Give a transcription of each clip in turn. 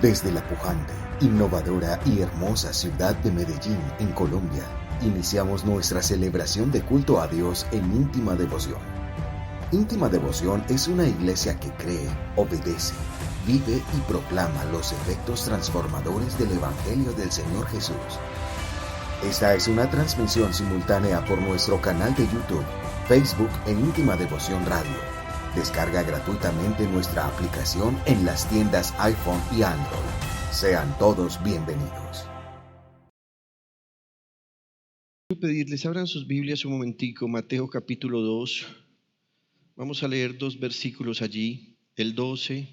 Desde la pujante, innovadora y hermosa ciudad de Medellín, en Colombia, iniciamos nuestra celebración de culto a Dios en Íntima Devoción. Íntima Devoción es una iglesia que cree, obedece, vive y proclama los efectos transformadores del Evangelio del Señor Jesús. Esta es una transmisión simultánea por nuestro canal de YouTube, Facebook e Íntima Devoción Radio. Descarga gratuitamente nuestra aplicación en las tiendas iPhone y Android. Sean todos bienvenidos. Quiero pedirles, abran sus Biblias un momentico, Mateo capítulo 2. Vamos a leer dos versículos allí, el 12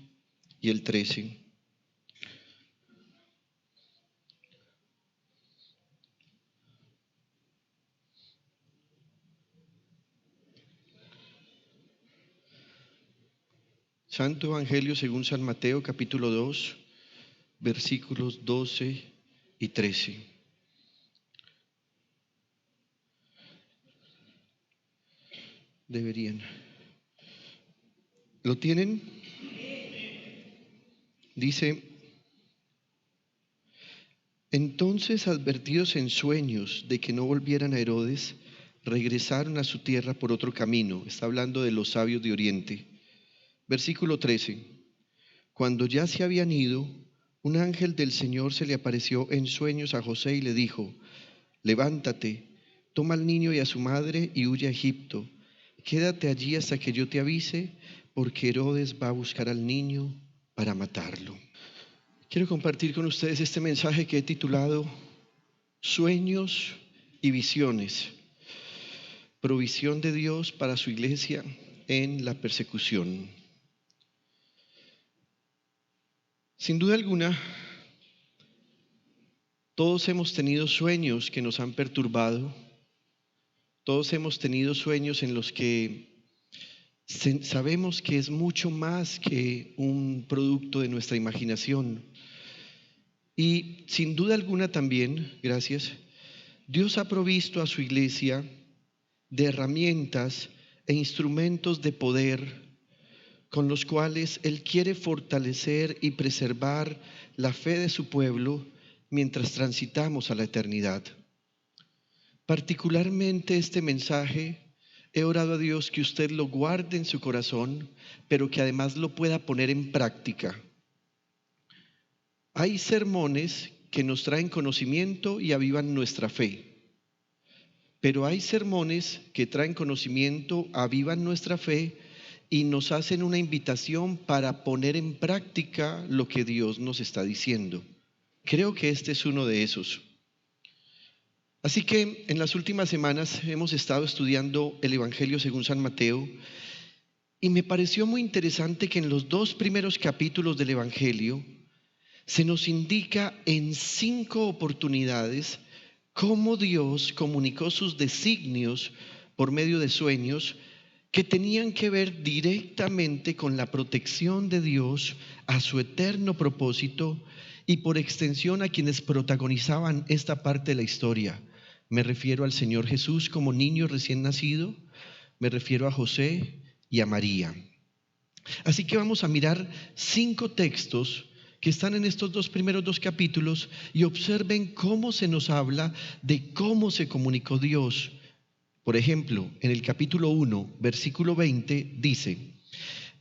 y el 13. Santo Evangelio según San Mateo capítulo 2, versículos 12 y 13. Deberían. ¿Lo tienen? Dice: entonces, advertidos en sueños de que no volvieran a Herodes, regresaron a su tierra por otro camino. Está hablando de los sabios de Oriente. Versículo 13. Cuando ya se habían ido, un ángel del Señor se le apareció en sueños a José y le dijo: levántate, toma al niño y a su madre y huye a Egipto. Quédate allí hasta que yo te avise, porque Herodes va a buscar al niño para matarlo. Quiero compartir con ustedes este mensaje que he titulado Sueños y visiones. Provisión de Dios para su iglesia en la persecución. Sin duda alguna, todos hemos tenido sueños que nos han perturbado. Todos hemos tenido sueños en los que sabemos que es mucho más que un producto de nuestra imaginación. Y sin duda alguna también, gracias, Dios ha provisto a su iglesia de herramientas e instrumentos de poder con los cuales Él quiere fortalecer y preservar la fe de su pueblo mientras transitamos a la eternidad. Particularmente este mensaje, he orado a Dios que usted lo guarde en su corazón, pero que además lo pueda poner en práctica. Hay sermones que nos traen conocimiento y avivan nuestra fe, pero hay sermones que traen conocimiento, avivan nuestra fe y nos hacen una invitación para poner en práctica lo que Dios nos está diciendo. Creo que este es uno de esos. Así que en las últimas semanas hemos estado estudiando el Evangelio según San Mateo y me pareció muy interesante que en los dos primeros capítulos del Evangelio se nos indica en 5 oportunidades cómo Dios comunicó sus designios por medio de sueños que tenían que ver directamente con la protección de Dios a su eterno propósito y por extensión a quienes protagonizaban esta parte de la historia. Me refiero al Señor Jesús como niño recién nacido, me refiero a José y a María. Así que vamos a mirar 5 textos que están en estos primeros dos capítulos y observen cómo se nos habla de cómo se comunicó Dios. Por ejemplo, en el capítulo 1, versículo 20, dice: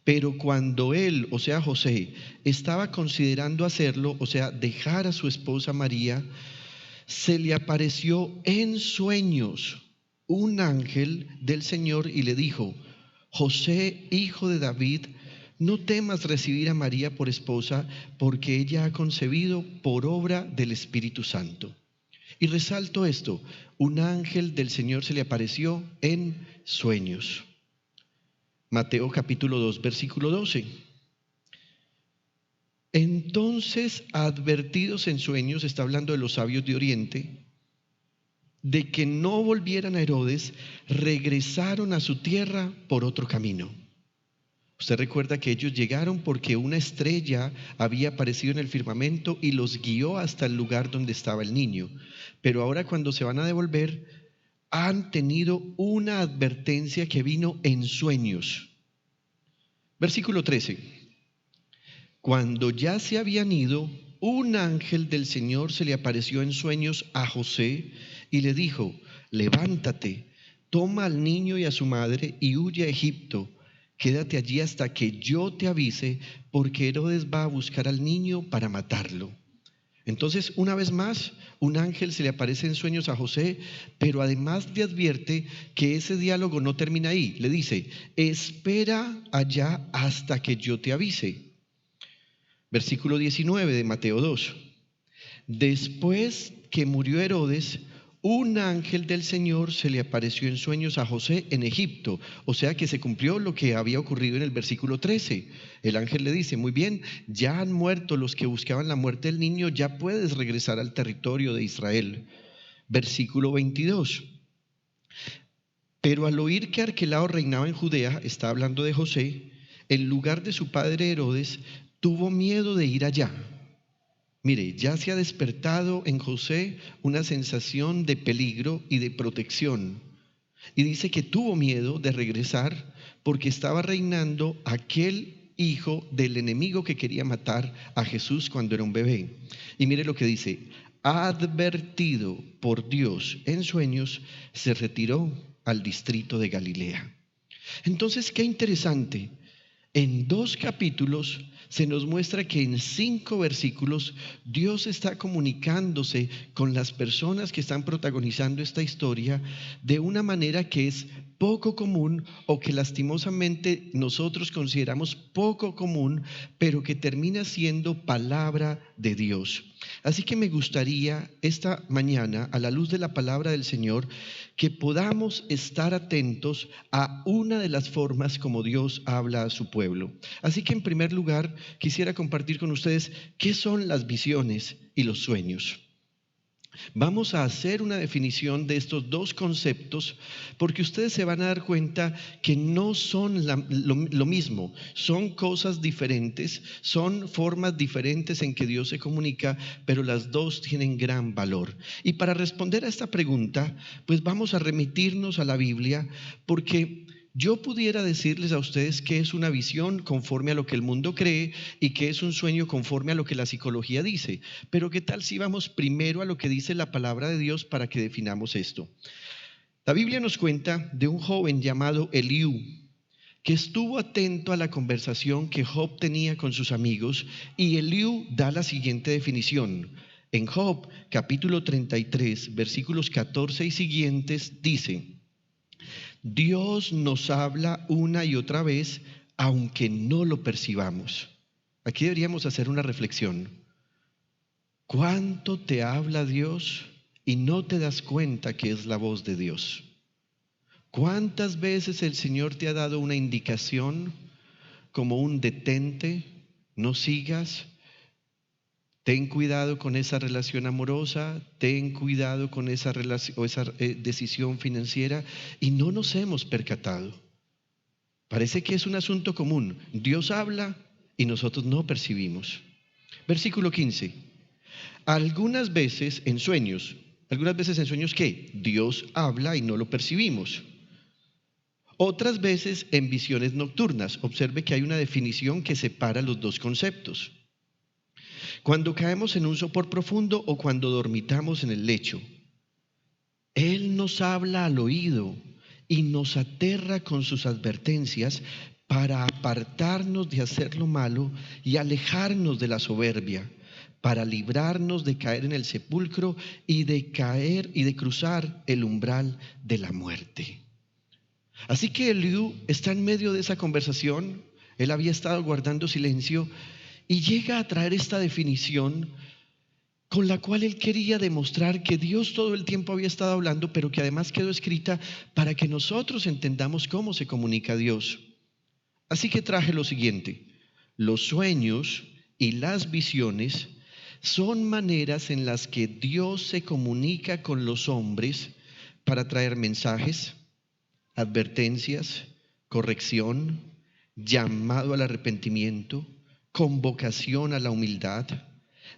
pero cuando él, o sea José, estaba considerando hacerlo, o sea dejar a su esposa María, se le apareció en sueños un ángel del Señor y le dijo: José, hijo de David, no temas recibir a María por esposa, porque ella ha concebido por obra del Espíritu Santo. Y resalto esto: un ángel del Señor se le apareció en sueños. Mateo capítulo 2, versículo 12. Entonces, advertidos en sueños, está hablando de los sabios de Oriente, de que no volvieran a Herodes, regresaron a su tierra por otro camino. Usted recuerda que ellos llegaron porque una estrella había aparecido en el firmamento y los guió hasta el lugar donde estaba el niño. Pero ahora, cuando se van a devolver, han tenido una advertencia que vino en sueños. Versículo 13. Cuando ya se habían ido, un ángel del Señor se le apareció en sueños a José y le dijo: levántate, toma al niño y a su madre y huye a Egipto. Quédate allí hasta que yo te avise, porque Herodes va a buscar al niño para matarlo. Entonces, una vez más, un ángel se le aparece en sueños a José, pero además le advierte que ese diálogo no termina ahí. Le dice: espera allá hasta que yo te avise. Versículo 19 de Mateo 2. Después que murió Herodes, un ángel del Señor se le apareció en sueños a José en Egipto. O sea que se cumplió lo que había ocurrido en el versículo 13. El ángel le dice: muy bien, ya han muerto los que buscaban la muerte del niño, ya puedes regresar al territorio de Israel. Versículo 22. Pero al oír que Arquelao reinaba en Judea, está hablando de José, en lugar de su padre Herodes, tuvo miedo de ir allá. Mire, ya se ha despertado en José una sensación de peligro y de protección. Y dice que tuvo miedo de regresar porque estaba reinando aquel hijo del enemigo que quería matar a Jesús cuando era un bebé. Y mire lo que dice: advertido por Dios en sueños, se retiró al distrito de Galilea. Entonces, qué interesante. En 2 capítulos se nos muestra que en 5 versículos Dios está comunicándose con las personas que están protagonizando esta historia de una manera que es poco común, o que lastimosamente nosotros consideramos poco común, pero que termina siendo palabra de Dios. Así que me gustaría esta mañana, a la luz de la palabra del Señor, que podamos estar atentos a una de las formas como Dios habla a su pueblo. Así que en primer lugar quisiera compartir con ustedes qué son las visiones y los sueños. Vamos a hacer una definición de estos dos conceptos, porque ustedes se van a dar cuenta que no son lo mismo, son cosas diferentes, son formas diferentes en que Dios se comunica, pero las dos tienen gran valor. Y para responder a esta pregunta, pues vamos a remitirnos a la Biblia, porque yo pudiera decirles a ustedes qué es una visión conforme a lo que el mundo cree y qué es un sueño conforme a lo que la psicología dice. Pero ¿qué tal si vamos primero a lo que dice la palabra de Dios para que definamos esto? La Biblia nos cuenta de un joven llamado Eliú, que estuvo atento a la conversación que Job tenía con sus amigos, y Eliú da la siguiente definición. En Job capítulo 33, versículos 14 y siguientes dice: Dios nos habla una y otra vez, aunque no lo percibamos. Aquí deberíamos hacer una reflexión. ¿Cuánto te habla Dios y no te das cuenta que es la voz de Dios? ¿Cuántas veces el Señor te ha dado una indicación como un detente, no sigas? Ten cuidado con esa relación amorosa, ten cuidado con esa decisión financiera, y no nos hemos percatado. Parece que es un asunto común. Dios habla y nosotros no percibimos. Versículo 15. Algunas veces en sueños, ¿qué? Dios habla y no lo percibimos. Otras veces en visiones nocturnas. Observe que hay una definición que separa los dos conceptos. Cuando caemos en un sopor profundo o cuando dormitamos en el lecho. Él nos habla al oído y nos aterra con sus advertencias para apartarnos de hacer lo malo y alejarnos de la soberbia, para librarnos de caer en el sepulcro y de cruzar el umbral de la muerte. Así que Eliú está en medio de esa conversación. Él había estado guardando silencio y llega a traer esta definición con la cual él quería demostrar que Dios todo el tiempo había estado hablando, pero que además quedó escrita para que nosotros entendamos cómo se comunica Dios. Así que traje lo siguiente: los sueños y las visiones son maneras en las que Dios se comunica con los hombres para traer mensajes, advertencias, corrección, llamado al arrepentimiento, convocación a la humildad,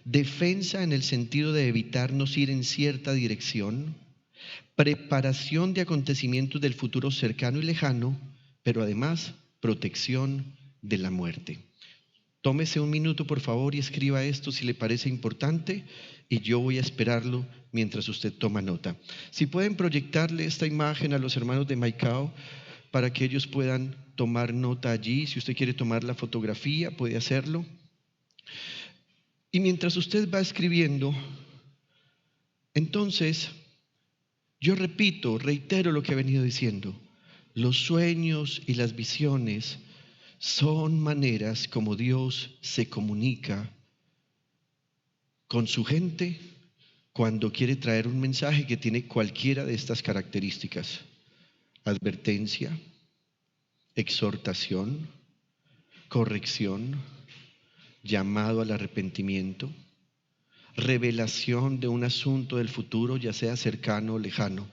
defensa en el sentido de evitarnos ir en cierta dirección, preparación de acontecimientos del futuro cercano y lejano, pero además protección de la muerte. Tómese un minuto, por favor, y escriba esto si le parece importante, y yo voy a esperarlo mientras usted toma nota. Si pueden proyectarle esta imagen a los hermanos de Maicao para que ellos puedan tomar nota allí. Si usted quiere tomar la fotografía, puede hacerlo. Y mientras usted va escribiendo, entonces, yo reitero lo que he venido diciendo. Los sueños y las visiones son maneras como Dios se comunica con su gente cuando quiere traer un mensaje que tiene cualquiera de estas características: advertencia, exhortación, corrección, llamado al arrepentimiento, revelación de un asunto del futuro, ya sea cercano o lejano.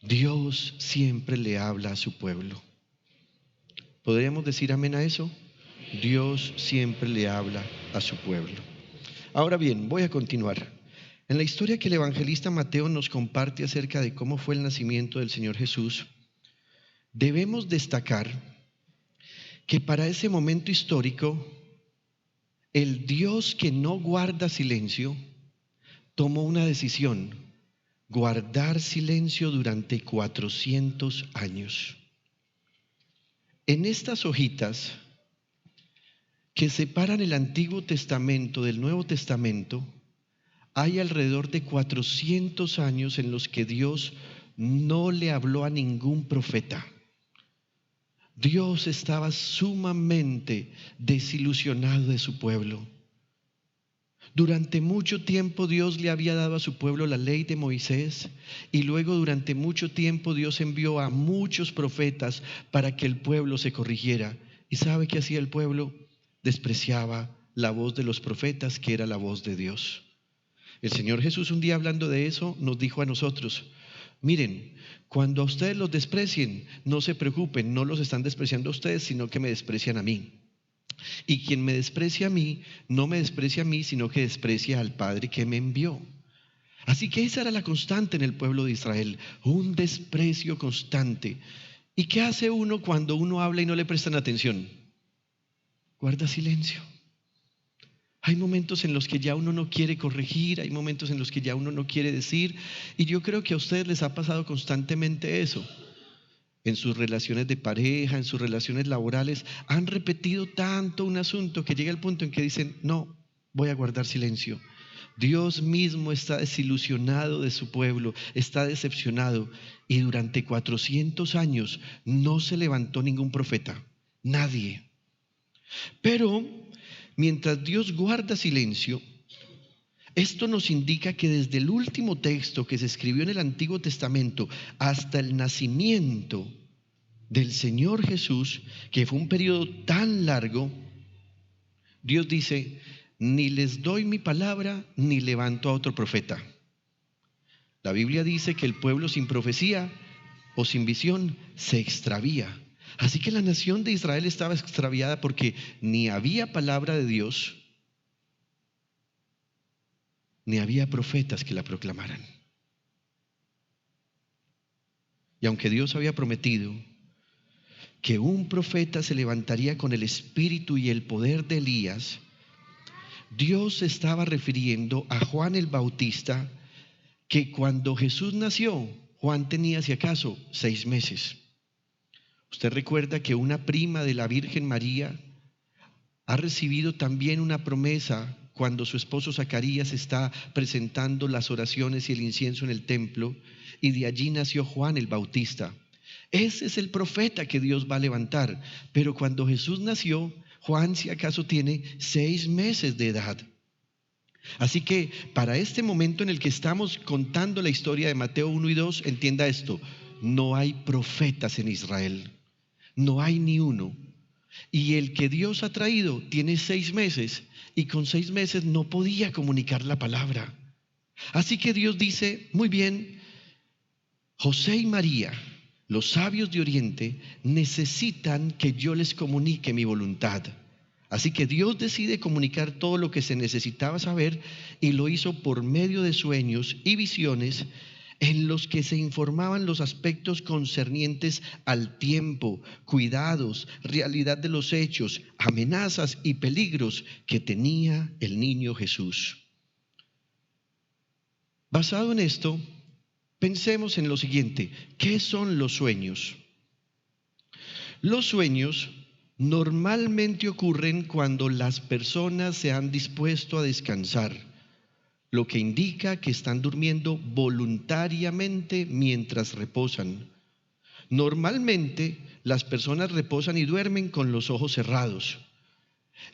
Dios siempre le habla a su pueblo. ¿Podríamos decir amén a eso? Dios siempre le habla a su pueblo. Ahora bien, voy a continuar. En la historia que el evangelista Mateo nos comparte acerca de cómo fue el nacimiento del Señor Jesús, debemos destacar que para ese momento histórico, el Dios que no guarda silencio tomó una decisión: guardar silencio durante 400 años. En estas hojitas que separan el Antiguo Testamento del Nuevo Testamento, hay alrededor de 400 años en los que Dios no le habló a ningún profeta. Dios estaba sumamente desilusionado de su pueblo. Durante mucho tiempo Dios le había dado a su pueblo la ley de Moisés, y luego durante mucho tiempo Dios envió a muchos profetas para que el pueblo se corrigiera. ¿Y sabe qué hacía el pueblo? Despreciaba la voz de los profetas, que era la voz de Dios. El Señor Jesús, un día hablando de eso, nos dijo a nosotros: miren, cuando a ustedes los desprecien, no se preocupen, no los están despreciando a ustedes, sino que me desprecian a mí. Y quien me desprecia a mí, no me desprecia a mí, sino que desprecia al Padre que me envió. Así que esa era la constante en el pueblo de Israel, un desprecio constante. ¿Y qué hace uno cuando uno habla y no le prestan atención? Guarda silencio. Hay momentos en los que ya uno no quiere corregir, hay momentos en los que ya uno no quiere decir, y yo creo que a ustedes les ha pasado constantemente eso. En sus relaciones de pareja, en sus relaciones laborales, han repetido tanto un asunto que llega el punto en que dicen: no, voy a guardar silencio. Dios mismo está desilusionado de su pueblo, está decepcionado, y durante 400 años no se levantó ningún profeta, nadie. Pero mientras Dios guarda silencio, esto nos indica que desde el último texto que se escribió en el Antiguo Testamento hasta el nacimiento del Señor Jesús, que fue un periodo tan largo, Dios dice: ni les doy mi palabra, ni levanto a otro profeta. La Biblia dice que el pueblo sin profecía o sin visión se extravía. Así que la nación de Israel estaba extraviada porque ni había palabra de Dios, ni había profetas que la proclamaran. Y aunque Dios había prometido que un profeta se levantaría con el espíritu y el poder de Elías, Dios se estaba refiriendo a Juan el Bautista, que cuando Jesús nació, Juan tenía, si acaso, 6 meses. Usted recuerda que una prima de la Virgen María ha recibido también una promesa cuando su esposo Zacarías está presentando las oraciones y el incienso en el templo, y de allí nació Juan el Bautista. Ese es el profeta que Dios va a levantar. Pero cuando Jesús nació, Juan, si acaso, tiene 6 meses de edad. Así que para este momento en el que estamos contando la historia de Mateo 1 y 2, entienda esto: no hay profetas en Israel, no hay ni uno. Y el que Dios ha traído tiene 6 meses, y con 6 meses no podía comunicar la palabra. Así que Dios dice: muy bien, José y María, los sabios de Oriente, necesitan que yo les comunique mi voluntad. Así que Dios decide comunicar todo lo que se necesitaba saber, y lo hizo por medio de sueños y visiones en los que se informaban los aspectos concernientes al tiempo, cuidados, realidad de los hechos, amenazas y peligros que tenía el niño Jesús. Basado en esto, pensemos en lo siguiente: ¿qué son los sueños? Los sueños normalmente ocurren cuando las personas se han dispuesto a descansar, lo que indica que están durmiendo voluntariamente mientras reposan. Normalmente las personas reposan y duermen con los ojos cerrados.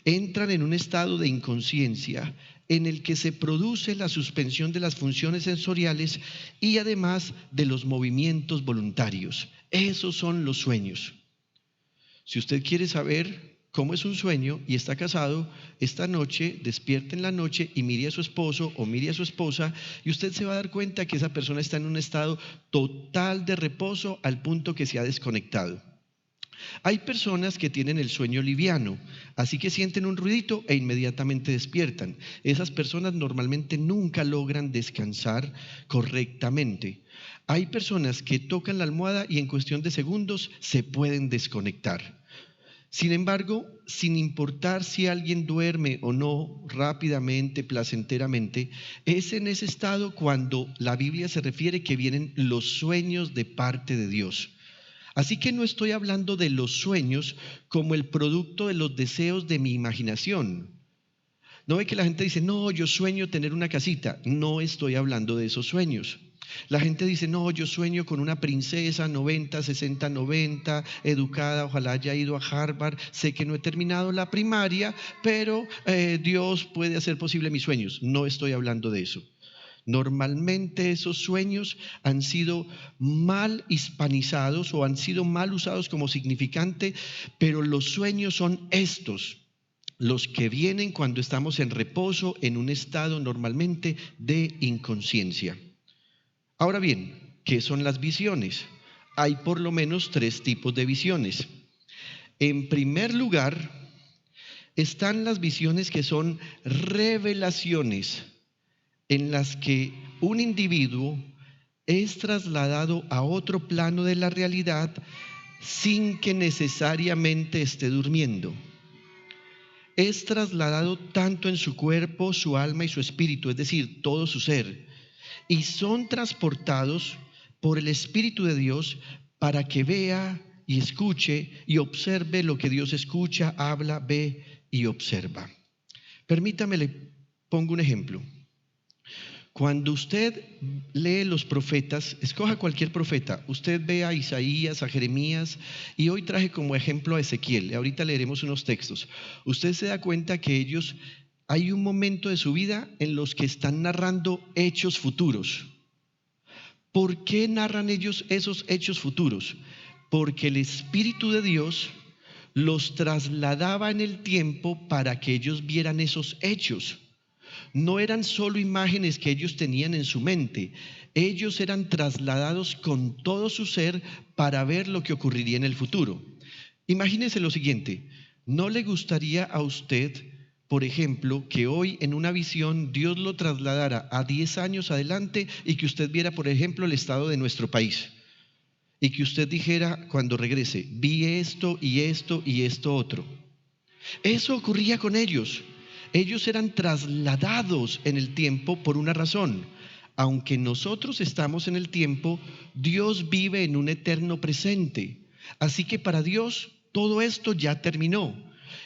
Entran en un estado de inconsciencia en el que se produce la suspensión de las funciones sensoriales y además de los movimientos voluntarios. Esos son los sueños. Si usted quiere saber cómo es un sueño y está casado, esta noche despierte en la noche y mire a su esposo o mire a su esposa y usted se va a dar cuenta que esa persona está en un estado total de reposo al punto que se ha desconectado. Hay personas que tienen el sueño liviano, así que sienten un ruidito e inmediatamente despiertan. Esas personas normalmente nunca logran descansar correctamente. Hay personas que tocan la almohada y en cuestión de segundos se pueden desconectar. Sin embargo, sin importar si alguien duerme o no rápidamente, placenteramente, es en ese estado cuando la Biblia se refiere que vienen los sueños de parte de Dios. Así que no estoy hablando de los sueños como el producto de los deseos de mi imaginación. No ve que la gente dice, no, yo sueño tener una casita. No estoy hablando de esos sueños. La gente dice, no, yo sueño con una princesa 90, 60, 90, educada, ojalá haya ido a Harvard. Sé que no he terminado la primaria, pero Dios puede hacer posible mis sueños. No estoy hablando de eso. Normalmente esos sueños han sido mal hispanizados o han sido mal usados como significante, pero los sueños son estos, los que vienen cuando estamos en reposo, en un estado normalmente de inconsciencia. Ahora bien, ¿qué son las visiones? Hay por lo menos 3 tipos de visiones. En primer lugar, están las visiones que son revelaciones, en las que un individuo es trasladado a otro plano de la realidad sin que necesariamente esté durmiendo. Es trasladado tanto en su cuerpo, su alma y su espíritu, es decir, todo su ser, y son transportados por el Espíritu de Dios para que vea y escuche y observe lo que Dios escucha, habla, ve y observa. Permítame, le pongo un ejemplo. Cuando usted lee los profetas, escoja cualquier profeta, usted ve a Isaías, a Jeremías, y hoy traje como ejemplo a Ezequiel, ahorita leeremos unos textos. Usted se da cuenta que ellos, hay un momento de su vida en los que están narrando hechos futuros. ¿Por qué narran ellos esos hechos futuros? Porque el Espíritu de Dios los trasladaba en el tiempo para que ellos vieran esos hechos. No eran solo imágenes que ellos tenían en su mente, ellos eran trasladados con todo su ser para ver lo que ocurriría en el futuro. Imagínese lo siguiente, ¿no le gustaría a usted, por ejemplo, que hoy en una visión Dios lo trasladara a 10 años adelante y que usted viera, por ejemplo, el estado de nuestro país? Y que usted dijera cuando regrese, vi esto y esto y esto otro. Eso ocurría con ellos. Ellos eran trasladados en el tiempo por una razón. Aunque nosotros estamos en el tiempo, Dios vive en un eterno presente. Así que para Dios todo esto ya terminó.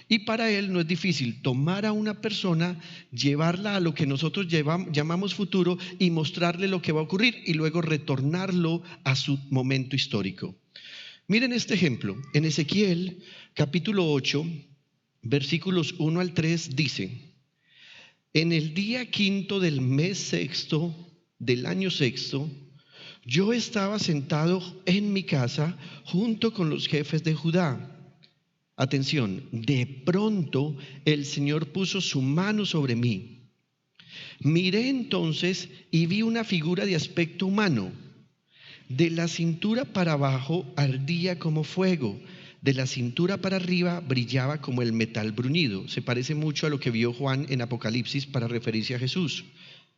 Y para Él no es difícil tomar a una persona, llevarla a lo que nosotros llamamos futuro y mostrarle lo que va a ocurrir y luego retornarlo a su momento histórico. Miren este ejemplo. En Ezequiel capítulo 8, versículos 1 al 3 dice: en el día 5 del mes sexto, del año sexto, yo estaba sentado en mi casa junto con los jefes de Judá. Atención, de pronto el Señor puso su mano sobre mí. Miré entonces y vi una figura de aspecto humano. De la cintura para abajo ardía como fuego. De la cintura para arriba brillaba como el metal bruñido. Se parece mucho a lo que vio Juan en Apocalipsis para referirse a Jesús.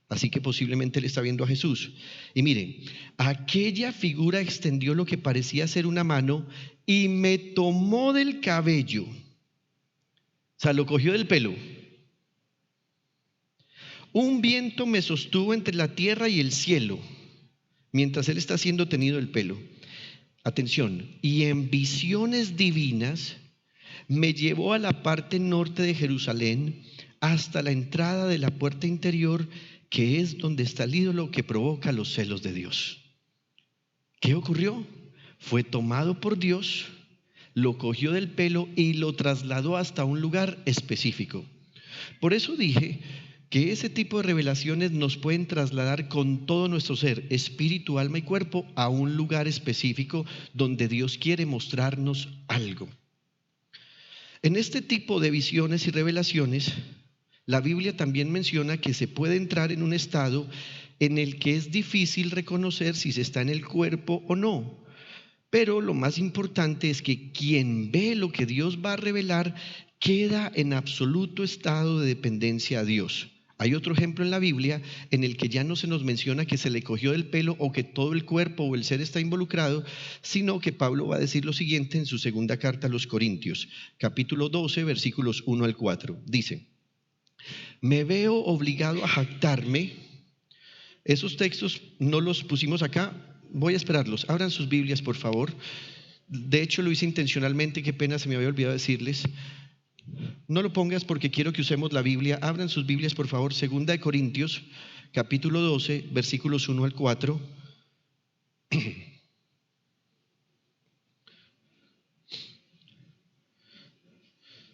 Así que posiblemente él está viendo a Jesús. Y mire, aquella figura extendió lo que parecía ser una mano y me tomó del cabello. O sea, lo cogió del pelo. Un viento me sostuvo entre la tierra y el cielo, mientras él está siendo tenido del pelo. Atención, y en visiones divinas me llevó a la parte norte de Jerusalén hasta la entrada de la puerta interior, que es donde está el ídolo que provoca los celos de Dios. ¿Qué ocurrió? Fue tomado por Dios, lo cogió del pelo y lo trasladó hasta un lugar específico. Por eso dije que ese tipo de revelaciones nos pueden trasladar con todo nuestro ser, espíritu, alma y cuerpo, a un lugar específico donde Dios quiere mostrarnos algo. En este tipo de visiones y revelaciones, la Biblia también menciona que se puede entrar en un estado en el que es difícil reconocer si se está en el cuerpo o no. Pero lo más importante es que quien ve lo que Dios va a revelar queda en absoluto estado de dependencia a Dios. Hay otro ejemplo en la Biblia en el que ya no se nos menciona que se le cogió del pelo o que todo el cuerpo o el ser está involucrado, sino que Pablo va a decir lo siguiente en su segunda carta a los Corintios, capítulo 12, versículos 1 al 4. Dice: me veo obligado a jactarme. Esos textos no los pusimos acá, voy a esperarlos. Abran sus Biblias, por favor. De hecho, lo hice intencionalmente, qué pena, se me había olvidado decirles. No lo pongas porque quiero que usemos la Biblia. Abran sus Biblias, por favor. Segunda de Corintios, capítulo 12, versículos 1 al 4.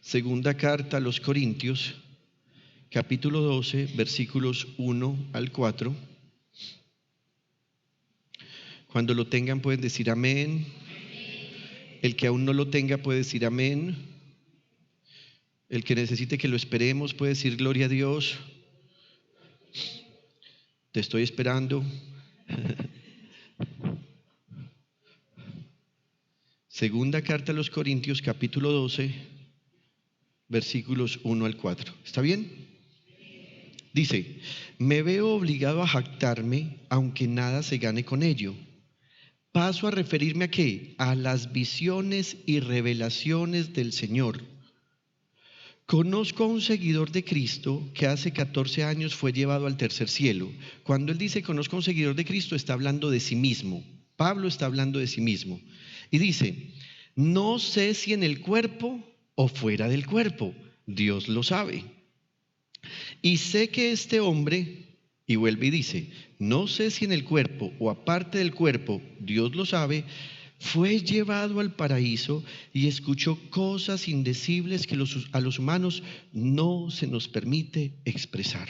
Segunda carta a los Corintios, capítulo 12, versículos 1 al 4. Cuando lo tengan pueden decir amén. El que aún no lo tenga puede decir amén. El que necesite que lo esperemos puede decir gloria a Dios. Te estoy esperando. Segunda carta a los Corintios, capítulo 12, versículos 1 al 4. ¿Está bien? Dice: me veo obligado a jactarme, aunque nada se gane con ello. Paso a referirme a ¿qué? A las visiones y revelaciones del Señor. Conozco a un seguidor de Cristo que hace 14 años fue llevado al tercer cielo. Cuando él dice conozco a un seguidor de Cristo, está hablando de sí mismo. Pablo está hablando de sí mismo. Y dice: no sé si en el cuerpo o fuera del cuerpo, Dios lo sabe. Y sé que este hombre, y vuelve y dice, no sé si en el cuerpo o aparte del cuerpo, Dios lo sabe, fue llevado al paraíso y escuchó cosas indecibles que a los humanos no se nos permite expresar.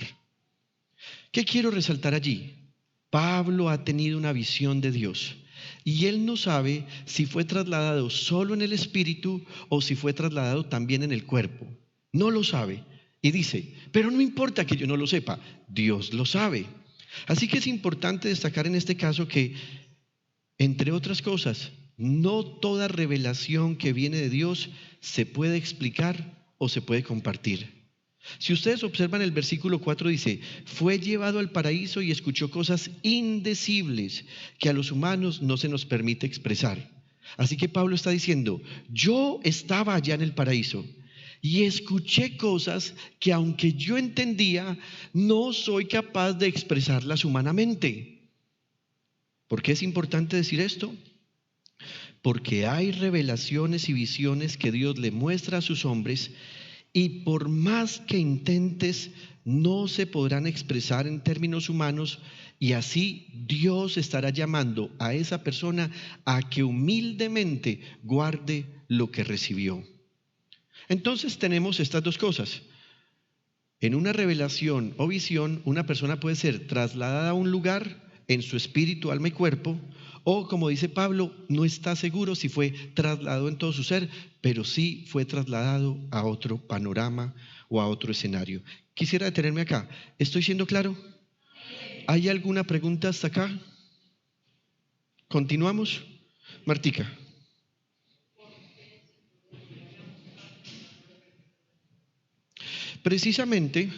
¿Qué quiero resaltar allí? Pablo ha tenido una visión de Dios y él no sabe si fue trasladado solo en el espíritu o si fue trasladado también en el cuerpo. No lo sabe. Y dice, pero no importa que yo no lo sepa, Dios lo sabe. Así que es importante destacar en este caso que, entre otras cosas, no toda revelación que viene de Dios se puede explicar o se puede compartir. Si ustedes observan el versículo 4 dice, fue llevado al paraíso y escuchó cosas indecibles que a los humanos no se nos permite expresar. Así que Pablo está diciendo, yo estaba allá en el paraíso y escuché cosas que aunque yo entendía, no soy capaz de expresarlas humanamente. ¿Por qué es importante decir esto? Porque hay revelaciones y visiones que Dios le muestra a sus hombres y por más que intentes, no se podrán expresar en términos humanos y así Dios estará llamando a esa persona a que humildemente guarde lo que recibió. Entonces tenemos estas dos cosas. En una revelación o visión, una persona puede ser trasladada a un lugar en su espíritu, alma y cuerpo, o como dice Pablo, no está seguro si fue trasladado en todo su ser, pero sí fue trasladado a otro panorama o a otro escenario. Quisiera detenerme acá. ¿Estoy siendo claro? ¿Hay alguna pregunta hasta acá? ¿Continuamos? Martica. Precisamente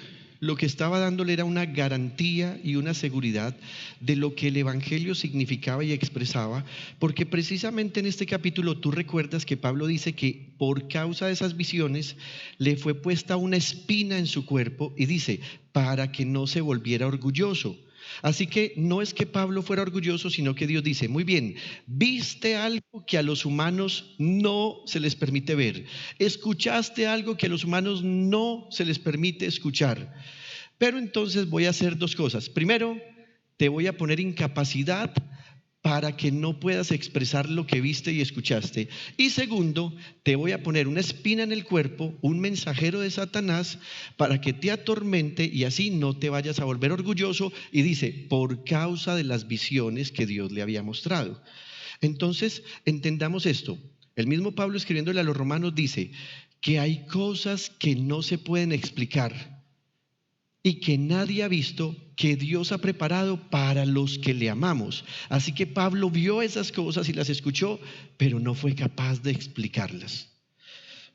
lo que estaba dándole era una garantía y una seguridad de lo que el Evangelio significaba y expresaba, porque precisamente en este capítulo tú recuerdas que Pablo dice que por causa de esas visiones le fue puesta una espina en su cuerpo y dice, para que no se volviera orgulloso. Así que no es que Pablo fuera orgulloso, sino que Dios dice, muy bien, viste algo que a los humanos no se les permite ver, escuchaste algo que a los humanos no se les permite escuchar, pero entonces voy a hacer dos cosas. Primero, te voy a poner incapacidad para que no puedas expresar lo que viste y escuchaste. Y segundo, te voy a poner una espina en el cuerpo, un mensajero de Satanás, para que te atormente y así no te vayas a volver orgulloso. Y dice, por causa de las visiones que Dios le había mostrado. Entonces, entendamos esto. El mismo Pablo, escribiéndole a los romanos, dice que hay cosas que no se pueden explicar y que nadie ha visto, que Dios ha preparado para los que le amamos. Así que Pablo vio esas cosas y las escuchó, pero no fue capaz de explicarlas.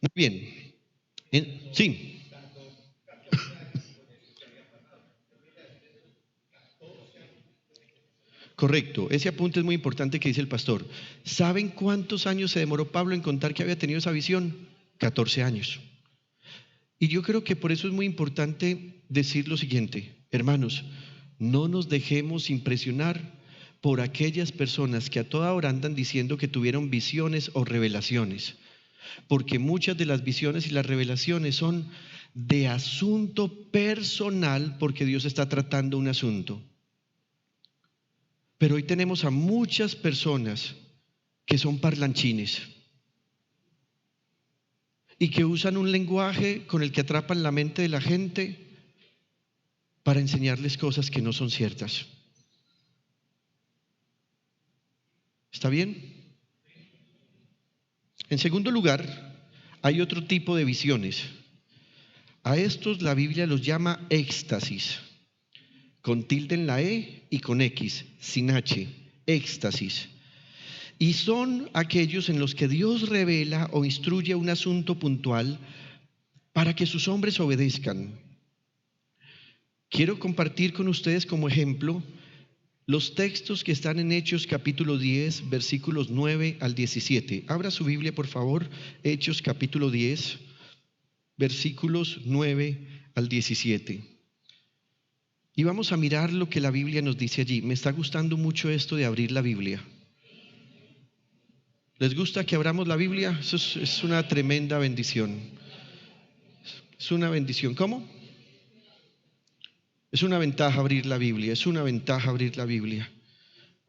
Muy bien. Sí. Correcto, ese apunte es muy importante que dice el pastor. ¿Saben cuántos años se demoró Pablo en contar que había tenido esa visión? 14 años. Y yo creo que por eso es muy importante decir lo siguiente, hermanos, no nos dejemos impresionar por aquellas personas que a toda hora andan diciendo que tuvieron visiones o revelaciones, porque muchas de las visiones y las revelaciones son de asunto personal, porque Dios está tratando un asunto. Pero hoy tenemos a muchas personas que son parlanchines y que usan un lenguaje con el que atrapan la mente de la gente para enseñarles cosas que no son ciertas. ¿Está bien? En segundo lugar, hay otro tipo de visiones. A estos la Biblia los llama éxtasis, con tilde en la E y con X, sin H, éxtasis. Y son aquellos en los que Dios revela o instruye un asunto puntual para que sus hombres obedezcan. Quiero compartir con ustedes como ejemplo los textos que están en Hechos capítulo 10, versículos 9 al 17. Abra su Biblia, por favor, Hechos capítulo 10, versículos 9 al 17. Y vamos a mirar lo que la Biblia nos dice allí. Me está gustando mucho esto de abrir la Biblia. ¿Les gusta que abramos la Biblia? Eso es una tremenda bendición. Es una bendición. ¿Cómo? Es una ventaja abrir la Biblia, es una ventaja abrir la Biblia.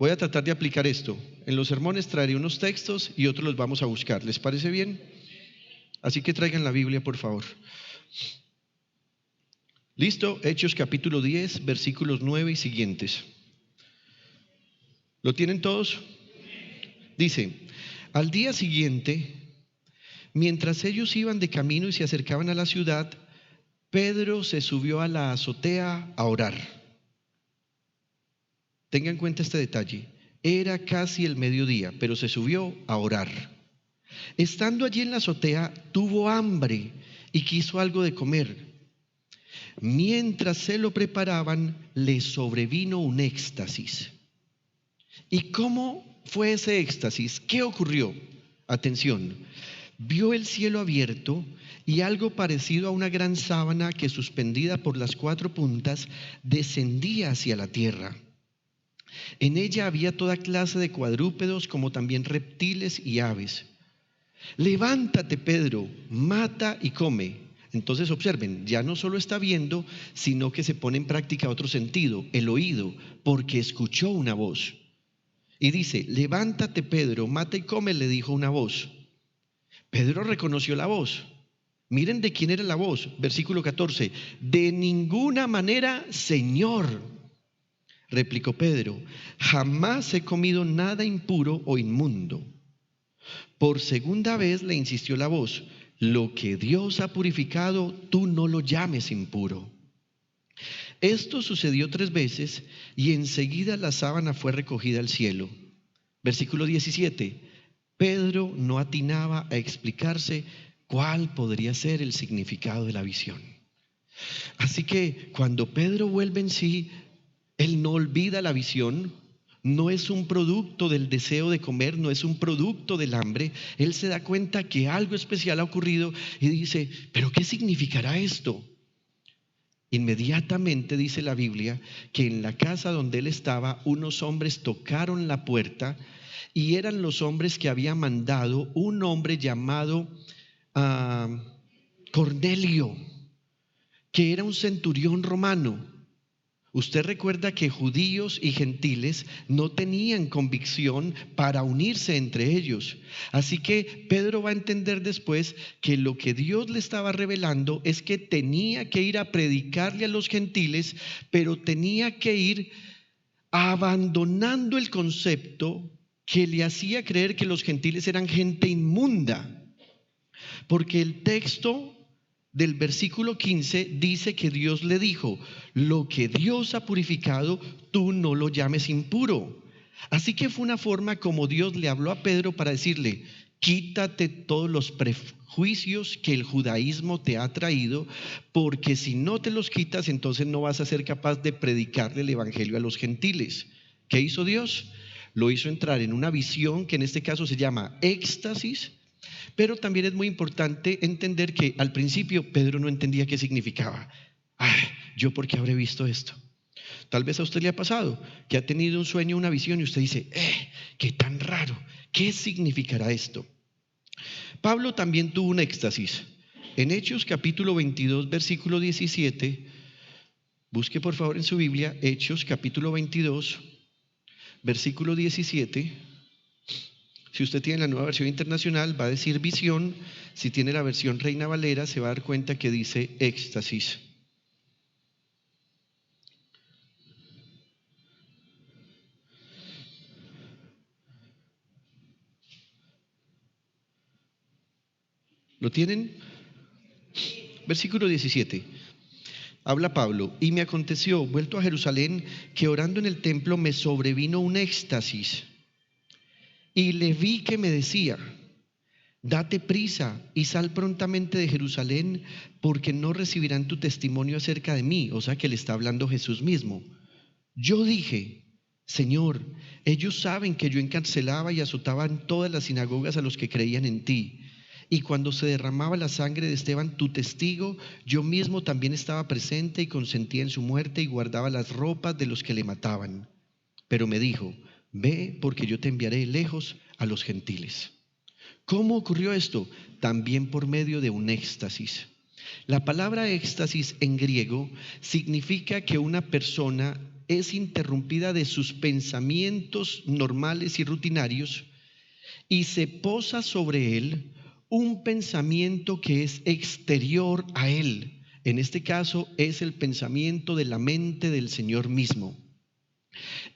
Voy a tratar de aplicar esto. En los sermones traeré unos textos y otros los vamos a buscar. ¿Les parece bien? Así que traigan la Biblia, por favor. ¿Listo? Hechos capítulo 10, versículos 9 y siguientes. ¿Lo tienen todos? Dice, al día siguiente, mientras ellos iban de camino y se acercaban a la ciudad, Pedro se subió a la azotea a orar. Tengan en cuenta este detalle. Era casi el mediodía, pero se subió a orar. Estando allí en la azotea, tuvo hambre y quiso algo de comer. Mientras se lo preparaban, le sobrevino un éxtasis. ¿Y cómo fue ese éxtasis? ¿Qué ocurrió? Atención. Vio el cielo abierto y algo parecido a una gran sábana que, suspendida por las 4 puntas, descendía hacia la tierra. En ella había toda clase de cuadrúpedos, como también reptiles y aves. Levántate, Pedro, mata y come. Entonces observen, ya no solo está viendo, sino que se pone en práctica otro sentido, el oído, porque escuchó una voz. Y dice, levántate, Pedro, mata y come, le dijo una voz. Pedro reconoció la voz. Miren de quién era la voz. Versículo 14. De ninguna manera, Señor, replicó Pedro, jamás he comido nada impuro o inmundo. Por segunda vez le insistió la voz. Lo que Dios ha purificado, tú no lo llames impuro. Esto sucedió 3 veces y enseguida la sábana fue recogida al cielo. Versículo 17. Pedro no atinaba a explicarse cuál podría ser el significado de la visión. Así que cuando Pedro vuelve en sí, él no olvida la visión, no es un producto del deseo de comer, no es un producto del hambre. Él se da cuenta que algo especial ha ocurrido y dice, ¿pero qué significará esto? Inmediatamente dice la Biblia que en la casa donde él estaba, unos hombres tocaron la puerta y eran los hombres que había mandado un hombre llamado ah, Cornelio, que era un centurión romano. Usted recuerda que judíos y gentiles no tenían convicción para unirse entre ellos. Así que Pedro va a entender después que lo que Dios le estaba revelando es que tenía que ir a predicarle a los gentiles, pero tenía que ir abandonando el concepto que le hacía creer que los gentiles eran gente inmunda. Porque el texto del versículo 15 dice que Dios le dijo, lo que Dios ha purificado, tú no lo llames impuro. Así que fue una forma como Dios le habló a Pedro para decirle, quítate todos los prejuicios que el judaísmo te ha traído, porque si no te los quitas, entonces no vas a ser capaz de predicarle el evangelio a los gentiles. ¿Qué hizo Dios? Lo hizo entrar en una visión que en este caso se llama éxtasis. Pero también es muy importante entender que al principio Pedro no entendía qué significaba. Ay, ¿yo por qué habré visto esto? Tal vez a usted le ha pasado que ha tenido un sueño, una visión y usted dice, qué tan raro, ¿qué significará esto? Pablo también tuvo un éxtasis. En Hechos capítulo 22, versículo 17, busque por favor en su Biblia, Hechos capítulo 22, versículo 17. Si usted tiene la nueva versión internacional, va a decir visión. Si tiene la versión Reina Valera, se va a dar cuenta que dice éxtasis. ¿Lo tienen? Versículo 17. Habla Pablo, y me aconteció, vuelto a Jerusalén, que orando en el templo me sobrevino un éxtasis. Y le vi que me decía, date prisa y sal prontamente de Jerusalén, porque no recibirán tu testimonio acerca de mí. O sea que le está hablando Jesús mismo. Yo dije, Señor, ellos saben que yo encarcelaba y azotaba en todas las sinagogas a los que creían en ti. Y cuando se derramaba la sangre de Esteban, tu testigo, yo mismo también estaba presente y consentía en su muerte y guardaba las ropas de los que le mataban. Pero me dijo, ve, porque yo te enviaré lejos a los gentiles. ¿Cómo ocurrió esto? También por medio de un éxtasis. La palabra éxtasis en griego significa que una persona es interrumpida de sus pensamientos normales y rutinarios y se posa sobre él un pensamiento que es exterior a él. En este caso es el pensamiento de la mente del Señor mismo.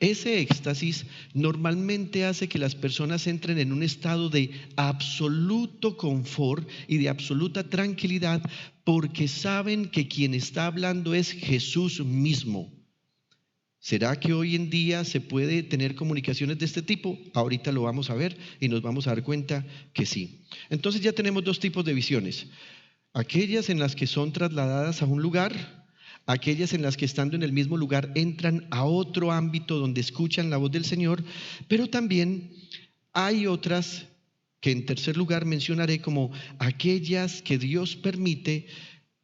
Ese éxtasis normalmente hace que las personas entren en un estado de absoluto confort y de absoluta tranquilidad porque saben que quien está hablando es Jesús mismo. ¿Será que hoy en día se puede tener comunicaciones de este tipo? Ahorita lo vamos a ver y nos vamos a dar cuenta que sí. Entonces ya tenemos dos tipos de visiones. Aquellas en las que son trasladadas a un lugar, aquellas en las que estando en el mismo lugar entran a otro ámbito donde escuchan la voz del Señor, pero también hay otras que en tercer lugar mencionaré como aquellas que Dios permite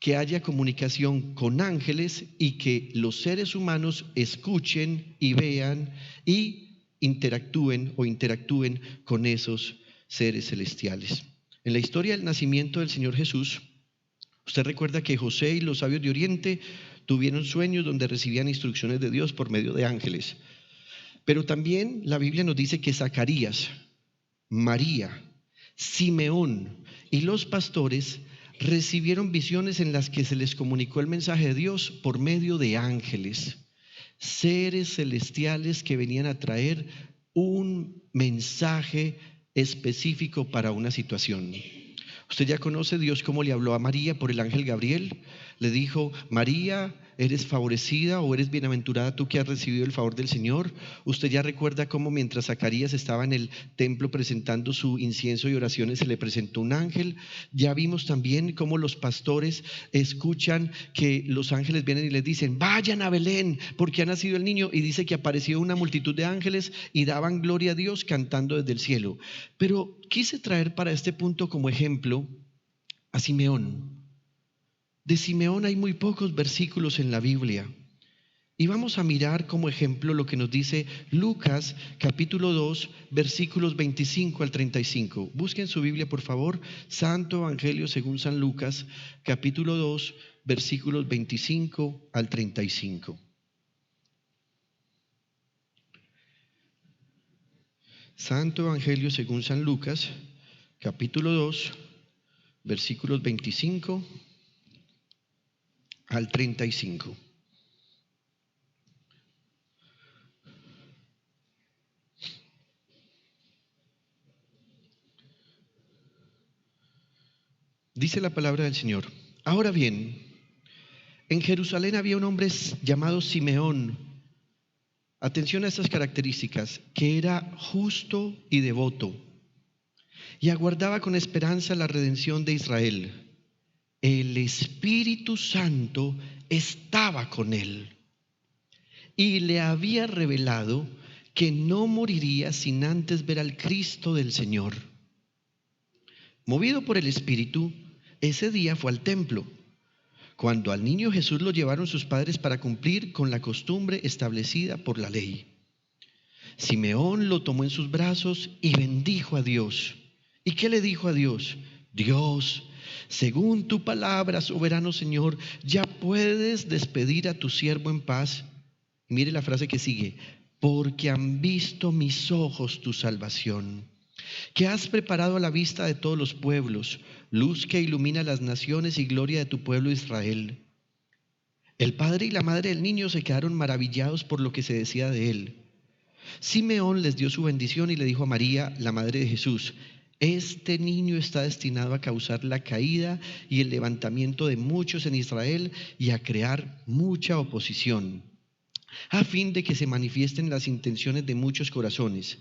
que haya comunicación con ángeles y que los seres humanos escuchen y vean y interactúen con esos seres celestiales. En la historia del nacimiento del Señor Jesús, usted recuerda que José y los sabios de Oriente tuvieron sueños donde recibían instrucciones de Dios por medio de ángeles. Pero también la Biblia nos dice que Zacarías, María, Simeón y los pastores recibieron visiones en las que se les comunicó el mensaje de Dios por medio de ángeles, seres celestiales que venían a traer un mensaje específico para una situación. Usted ya conoce Dios cómo le habló a María por el ángel Gabriel. Le dijo, María, eres favorecida o eres bienaventurada tú que has recibido el favor del Señor. Usted ya recuerda cómo mientras Zacarías estaba en el templo presentando su incienso y oraciones, se le presentó un ángel. Ya vimos también cómo los pastores escuchan que los ángeles vienen y les dicen: vayan a Belén porque ha nacido el niño, y dice que apareció una multitud de ángeles y daban gloria a Dios cantando desde el cielo. Pero quise traer para este punto como ejemplo a Simeón. De Simeón hay muy pocos versículos en la Biblia. Y vamos a mirar como ejemplo lo que nos dice Lucas capítulo 2, versículos 25 al 35. Busquen su Biblia, por favor. Santo Evangelio según San Lucas, capítulo 2, versículos 25 al 35. Santo Evangelio según San Lucas, capítulo 2, versículos 25 al 35. Dice la palabra del Señor: ahora bien, en Jerusalén había un hombre llamado Simeón. Atención a estas características: que era justo y devoto, y aguardaba con esperanza la redención de Israel. El Espíritu Santo estaba con él y le había revelado que no moriría sin antes ver al Cristo del Señor. Movido por el Espíritu, ese día fue al templo. Cuando al niño Jesús lo llevaron sus padres para cumplir con la costumbre establecida por la ley. Simeón lo tomó en sus brazos y bendijo a Dios. ¿Y qué le dijo a Dios? Dios, según tu palabra, soberano Señor, ya puedes despedir a tu siervo en paz. Mire la frase que sigue: porque han visto mis ojos tu salvación, que has preparado a la vista de todos los pueblos, luz que ilumina las naciones y gloria de tu pueblo Israel. El padre y la madre del niño se quedaron maravillados por lo que se decía de él. Simeón les dio su bendición y le dijo a María, la madre de Jesús: este niño está destinado a causar la caída y el levantamiento de muchos en Israel y a crear mucha oposición, a fin de que se manifiesten las intenciones de muchos corazones.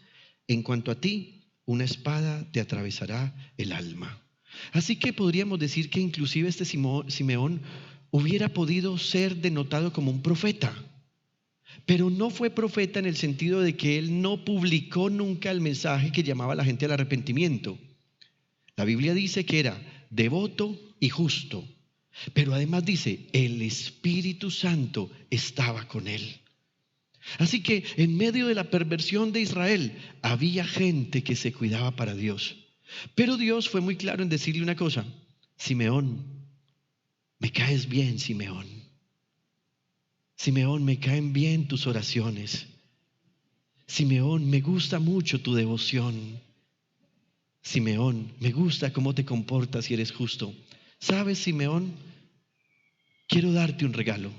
En cuanto a ti, una espada te atravesará el alma. Así que podríamos decir que inclusive este Simeón hubiera podido ser denotado como un profeta, pero no fue profeta en el sentido de que él no publicó nunca el mensaje que llamaba a la gente al arrepentimiento. La Biblia dice que era devoto y justo, pero además dice: el Espíritu Santo estaba con él. Así que en medio de la perversión de Israel había gente que se cuidaba para Dios. Pero Dios fue muy claro en decirle una cosa: Simeón, me caes bien, Simeón. Simeón, me caen bien tus oraciones. Simeón, me gusta mucho tu devoción. Simeón, me gusta cómo te comportas y eres justo. ¿Sabes, Simeón? Quiero darte un regalo.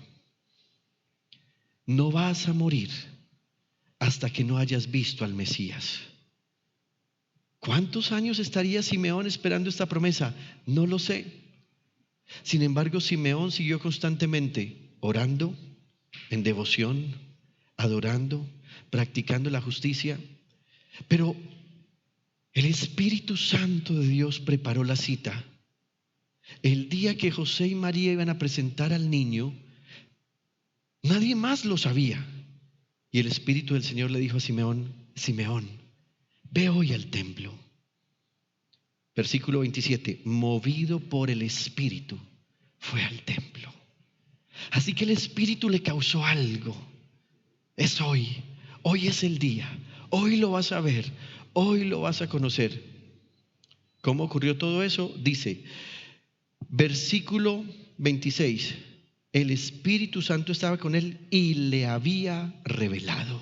No vas a morir hasta que no hayas visto al Mesías. ¿Cuántos años estaría Simeón esperando esta promesa? No lo sé. Sin embargo, Simeón siguió constantemente orando, en devoción, adorando, practicando la justicia. Pero el Espíritu Santo de Dios preparó la cita. El día que José y María iban a presentar al niño, nadie más lo sabía. Y el Espíritu del Señor le dijo a Simeón: Simeón, ve hoy al templo. Versículo 27, movido por el Espíritu, fue al templo. Así que el Espíritu le causó algo. Es hoy es el día, hoy lo vas a ver, hoy lo vas a conocer. ¿Cómo ocurrió todo eso? Dice, versículo 26, el Espíritu Santo estaba con él y le había revelado.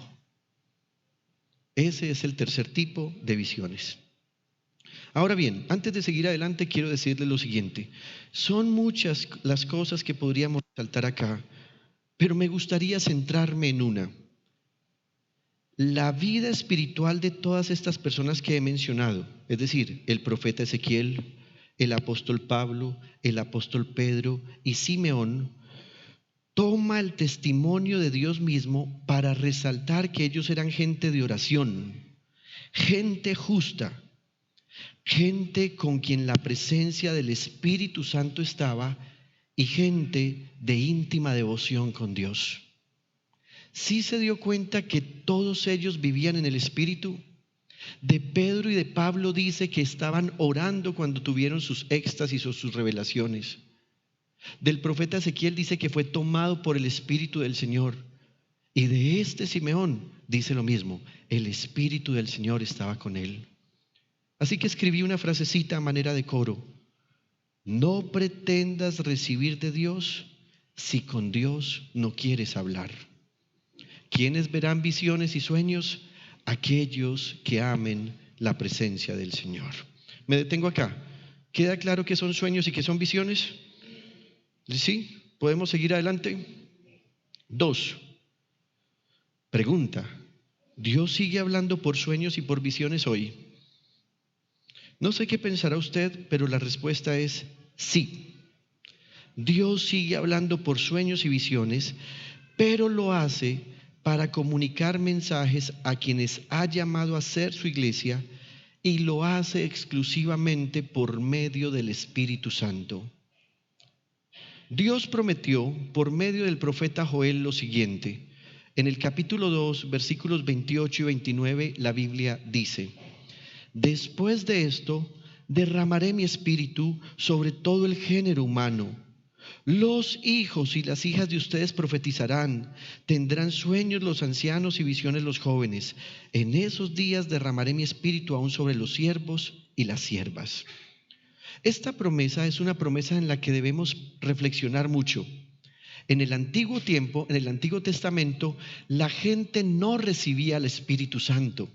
Ese es el tercer tipo de visiones. Ahora bien, antes de seguir adelante, quiero decirles lo siguiente. Son muchas las cosas que podríamos resaltar acá, pero me gustaría centrarme en una. La vida espiritual de todas estas personas que he mencionado, es decir, el profeta Ezequiel, el apóstol Pablo, el apóstol Pedro y Simeón, toma el testimonio de Dios mismo para resaltar que ellos eran gente de oración, gente justa, gente con quien la presencia del Espíritu Santo estaba y gente de íntima devoción con Dios. ¿Sí se dio cuenta que todos ellos vivían en el Espíritu? De Pedro y de Pablo dice que estaban orando cuando tuvieron sus éxtasis o sus revelaciones. Del profeta Ezequiel dice que fue tomado por el Espíritu del Señor. Y de este Simeón dice lo mismo, el Espíritu del Señor estaba con él. Así que escribí una frasecita a manera de coro. No pretendas recibir de Dios si con Dios no quieres hablar. ¿Quiénes verán visiones y sueños? Aquellos que amen la presencia del Señor. Me detengo acá. ¿Queda claro qué son sueños y qué son visiones? ¿Sí? ¿Podemos seguir adelante? 2. Pregunta. ¿Dios sigue hablando por sueños y por visiones hoy? No sé qué pensará usted, pero la respuesta es sí. Dios sigue hablando por sueños y visiones, pero lo hace para comunicar mensajes a quienes ha llamado a ser su iglesia y lo hace exclusivamente por medio del Espíritu Santo. Dios prometió por medio del profeta Joel lo siguiente. En el capítulo 2, versículos 28 y 29, la Biblia dice: Después de esto, derramaré mi espíritu sobre todo el género humano. Los hijos y las hijas de ustedes profetizarán, tendrán sueños los ancianos y visiones los jóvenes. En esos días derramaré mi espíritu aún sobre los siervos y las siervas. Esta promesa es una promesa en la que debemos reflexionar mucho. En el antiguo tiempo, en el Antiguo Testamento, la gente no recibía al Espíritu Santo.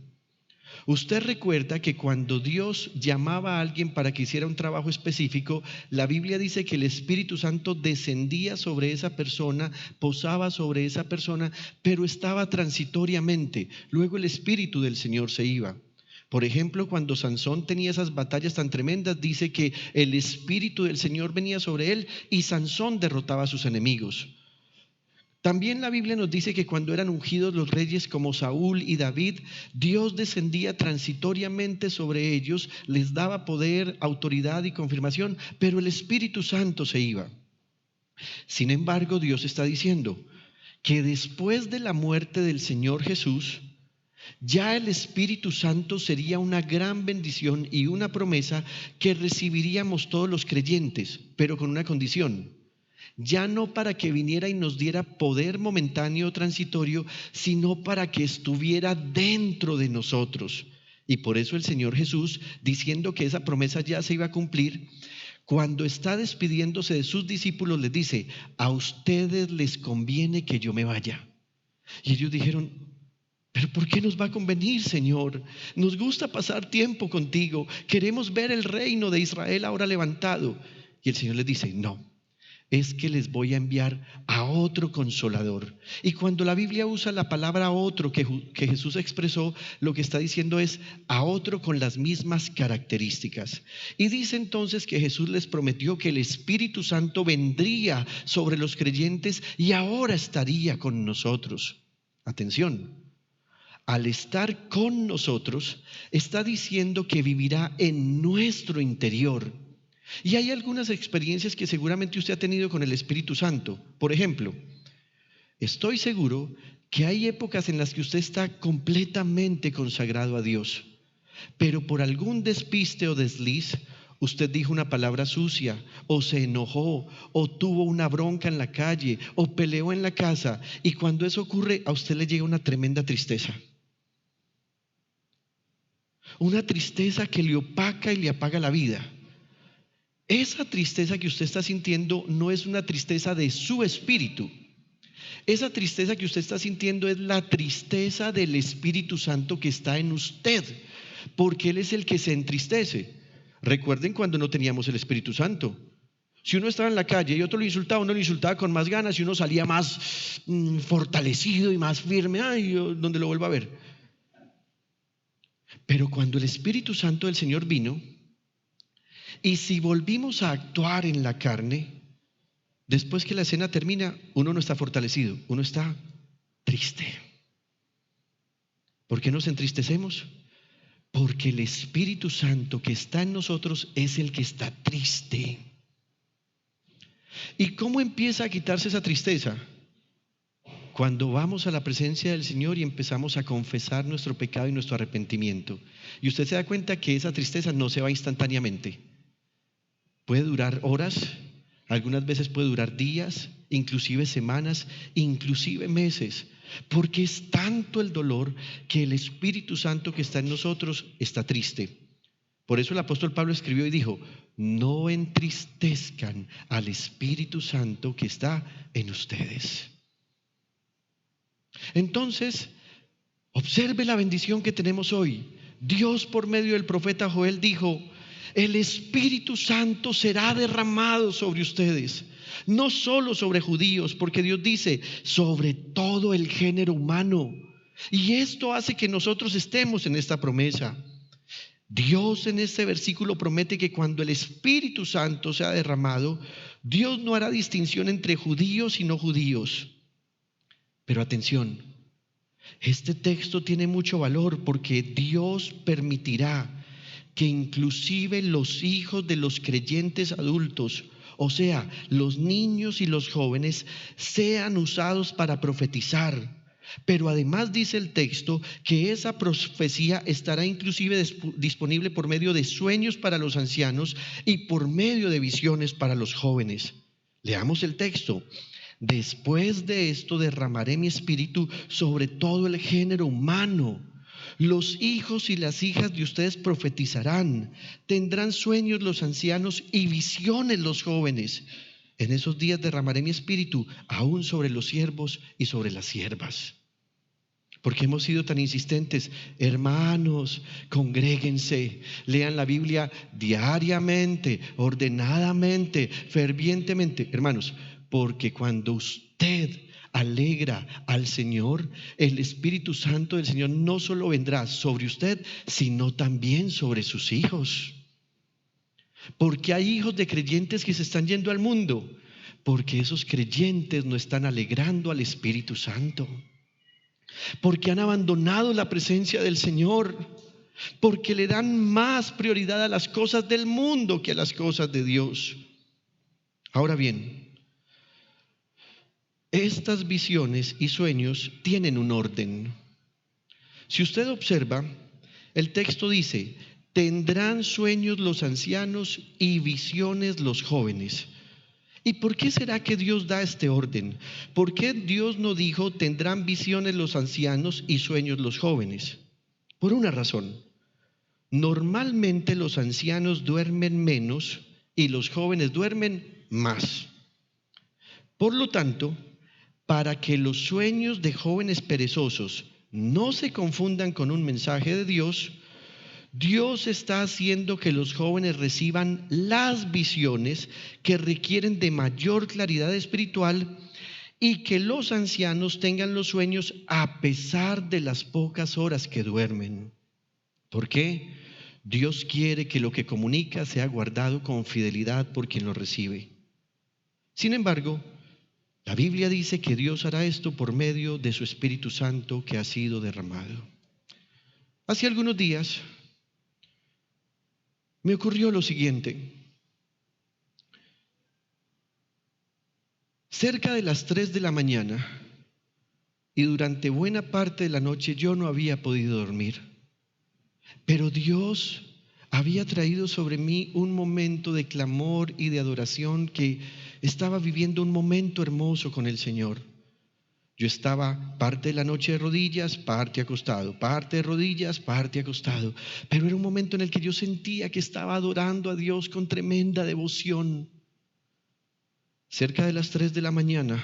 Usted recuerda que cuando Dios llamaba a alguien para que hiciera un trabajo específico, la Biblia dice que el Espíritu Santo descendía sobre esa persona, posaba sobre esa persona, pero estaba transitoriamente. Luego el Espíritu del Señor se iba. Por ejemplo, cuando Sansón tenía esas batallas tan tremendas, dice que el Espíritu del Señor venía sobre él y Sansón derrotaba a sus enemigos. También la Biblia nos dice que cuando eran ungidos los reyes como Saúl y David, Dios descendía transitoriamente sobre ellos, les daba poder, autoridad y confirmación, pero el Espíritu Santo se iba. Sin embargo, Dios está diciendo que después de la muerte del Señor Jesús, ya el Espíritu Santo sería una gran bendición y una promesa que recibiríamos todos los creyentes, pero con una condición. Ya no para que viniera y nos diera poder momentáneo o transitorio, sino para que estuviera dentro de nosotros. Y por eso el Señor Jesús, diciendo que esa promesa ya se iba a cumplir, cuando está despidiéndose de sus discípulos les dice: a ustedes les conviene que yo me vaya. Y ellos dijeron: ¿pero por qué nos va a convenir, Señor? Nos gusta pasar tiempo contigo, queremos ver el reino de Israel ahora levantado. Y el Señor les dice: no. Es que les voy a enviar a otro consolador. Y cuando la Biblia usa la palabra otro que Jesús expresó, lo que está diciendo es a otro con las mismas características. Y dice entonces que Jesús les prometió que el Espíritu Santo vendría sobre los creyentes y ahora estaría con nosotros. Atención, al estar con nosotros, está diciendo que vivirá en nuestro interior. Y hay algunas experiencias que seguramente usted ha tenido con el Espíritu Santo. Por ejemplo, estoy seguro que hay épocas en las que usted está completamente consagrado a Dios, pero por algún despiste o desliz, usted dijo una palabra sucia, o se enojó, o tuvo una bronca en la calle, o peleó en la casa, y cuando eso ocurre, a usted le llega una tremenda tristeza. Una tristeza que le opaca y le apaga la vida. Esa tristeza que usted está sintiendo no es una tristeza de su espíritu. Esa tristeza que usted está sintiendo es la tristeza del Espíritu Santo que está en usted, porque Él es el que se entristece. Recuerden cuando no teníamos el Espíritu Santo. Si uno estaba en la calle y otro lo insultaba, uno lo insultaba con más ganas y uno salía más fortalecido y más firme. Ay, donde lo vuelva a ver. Pero cuando el Espíritu Santo del Señor vino, y si volvimos a actuar en la carne, después que la cena termina, uno no está fortalecido, uno está triste. ¿Por qué nos entristecemos? Porque el Espíritu Santo que está en nosotros es el que está triste. ¿Y cómo empieza a quitarse esa tristeza? Cuando vamos a la presencia del Señor y empezamos a confesar nuestro pecado y nuestro arrepentimiento. Y usted se da cuenta que esa tristeza no se va instantáneamente. Puede durar horas, algunas veces puede durar días, inclusive semanas, inclusive meses. Porque es tanto el dolor que el Espíritu Santo que está en nosotros está triste. Por eso el apóstol Pablo escribió y dijo: no entristezcan al Espíritu Santo que está en ustedes. Entonces, observe la bendición que tenemos hoy. Dios, por medio del profeta Joel, dijo: el Espíritu Santo será derramado sobre ustedes, no solo sobre judíos, porque Dios dice sobre todo el género humano. Y esto hace que nosotros estemos en esta promesa. Dios en este versículo promete que cuando el Espíritu Santo sea derramado, Dios no hará distinción entre judíos y no judíos. Pero atención, este texto tiene mucho valor porque Dios permitirá que inclusive los hijos de los creyentes adultos, o sea, los niños y los jóvenes, sean usados para profetizar. Pero además dice el texto que esa profecía estará inclusive disponible por medio de sueños para los ancianos y por medio de visiones para los jóvenes. Leamos el texto. Después de esto derramaré mi espíritu sobre todo el género humano. Los hijos y las hijas de ustedes profetizarán, tendrán sueños los ancianos y visiones los jóvenes. En esos días derramaré mi espíritu aún sobre los siervos y sobre las siervas. ¿Por qué hemos sido tan insistentes? Hermanos, congréguense, lean la Biblia diariamente, ordenadamente, fervientemente. Hermanos, porque cuando usted alegra al Señor, el Espíritu Santo del Señor no solo vendrá sobre usted, sino también sobre sus hijos. Porque hay hijos de creyentes que se están yendo al mundo, porque esos creyentes no están alegrando al Espíritu Santo. Porque han abandonado la presencia del Señor, porque le dan más prioridad a las cosas del mundo que a las cosas de Dios. Ahora bien, estas visiones y sueños tienen un orden. Si usted observa, el texto dice: tendrán sueños los ancianos y visiones los jóvenes. ¿Y por qué será que Dios da este orden? ¿Por qué Dios no dijo tendrán visiones los ancianos y sueños los jóvenes? Por una razón. Normalmente los ancianos duermen menos y los jóvenes duermen más. Por lo tanto, para que los sueños de jóvenes perezosos no se confundan con un mensaje de Dios, Dios está haciendo que los jóvenes reciban las visiones que requieren de mayor claridad espiritual y que los ancianos tengan los sueños a pesar de las pocas horas que duermen. ¿Por qué? Dios quiere que lo que comunica sea guardado con fidelidad por quien lo recibe. Sin embargo, la Biblia dice que Dios hará esto por medio de su Espíritu Santo que ha sido derramado. Hace algunos días me ocurrió lo siguiente. Cerca de las 3 de la mañana y durante buena parte de la noche yo no había podido dormir. Pero Dios había traído sobre mí un momento de clamor y de adoración, que estaba viviendo un momento hermoso con el Señor. Yo estaba parte de la noche de rodillas, parte acostado, parte de rodillas, parte acostado. Pero era un momento en el que yo sentía que estaba adorando a Dios con tremenda devoción. Cerca de las 3 de la mañana,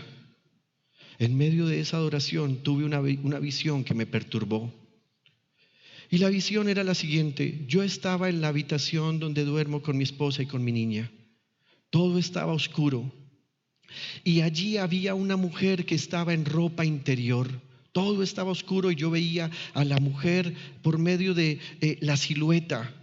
en medio de esa adoración, tuve una visión que me perturbó. Y la visión era la siguiente: yo estaba en la habitación donde duermo con mi esposa y con mi niña. Todo estaba oscuro. Y allí había una mujer que estaba en ropa interior. Todo estaba oscuro y yo veía a la mujer por medio de la silueta.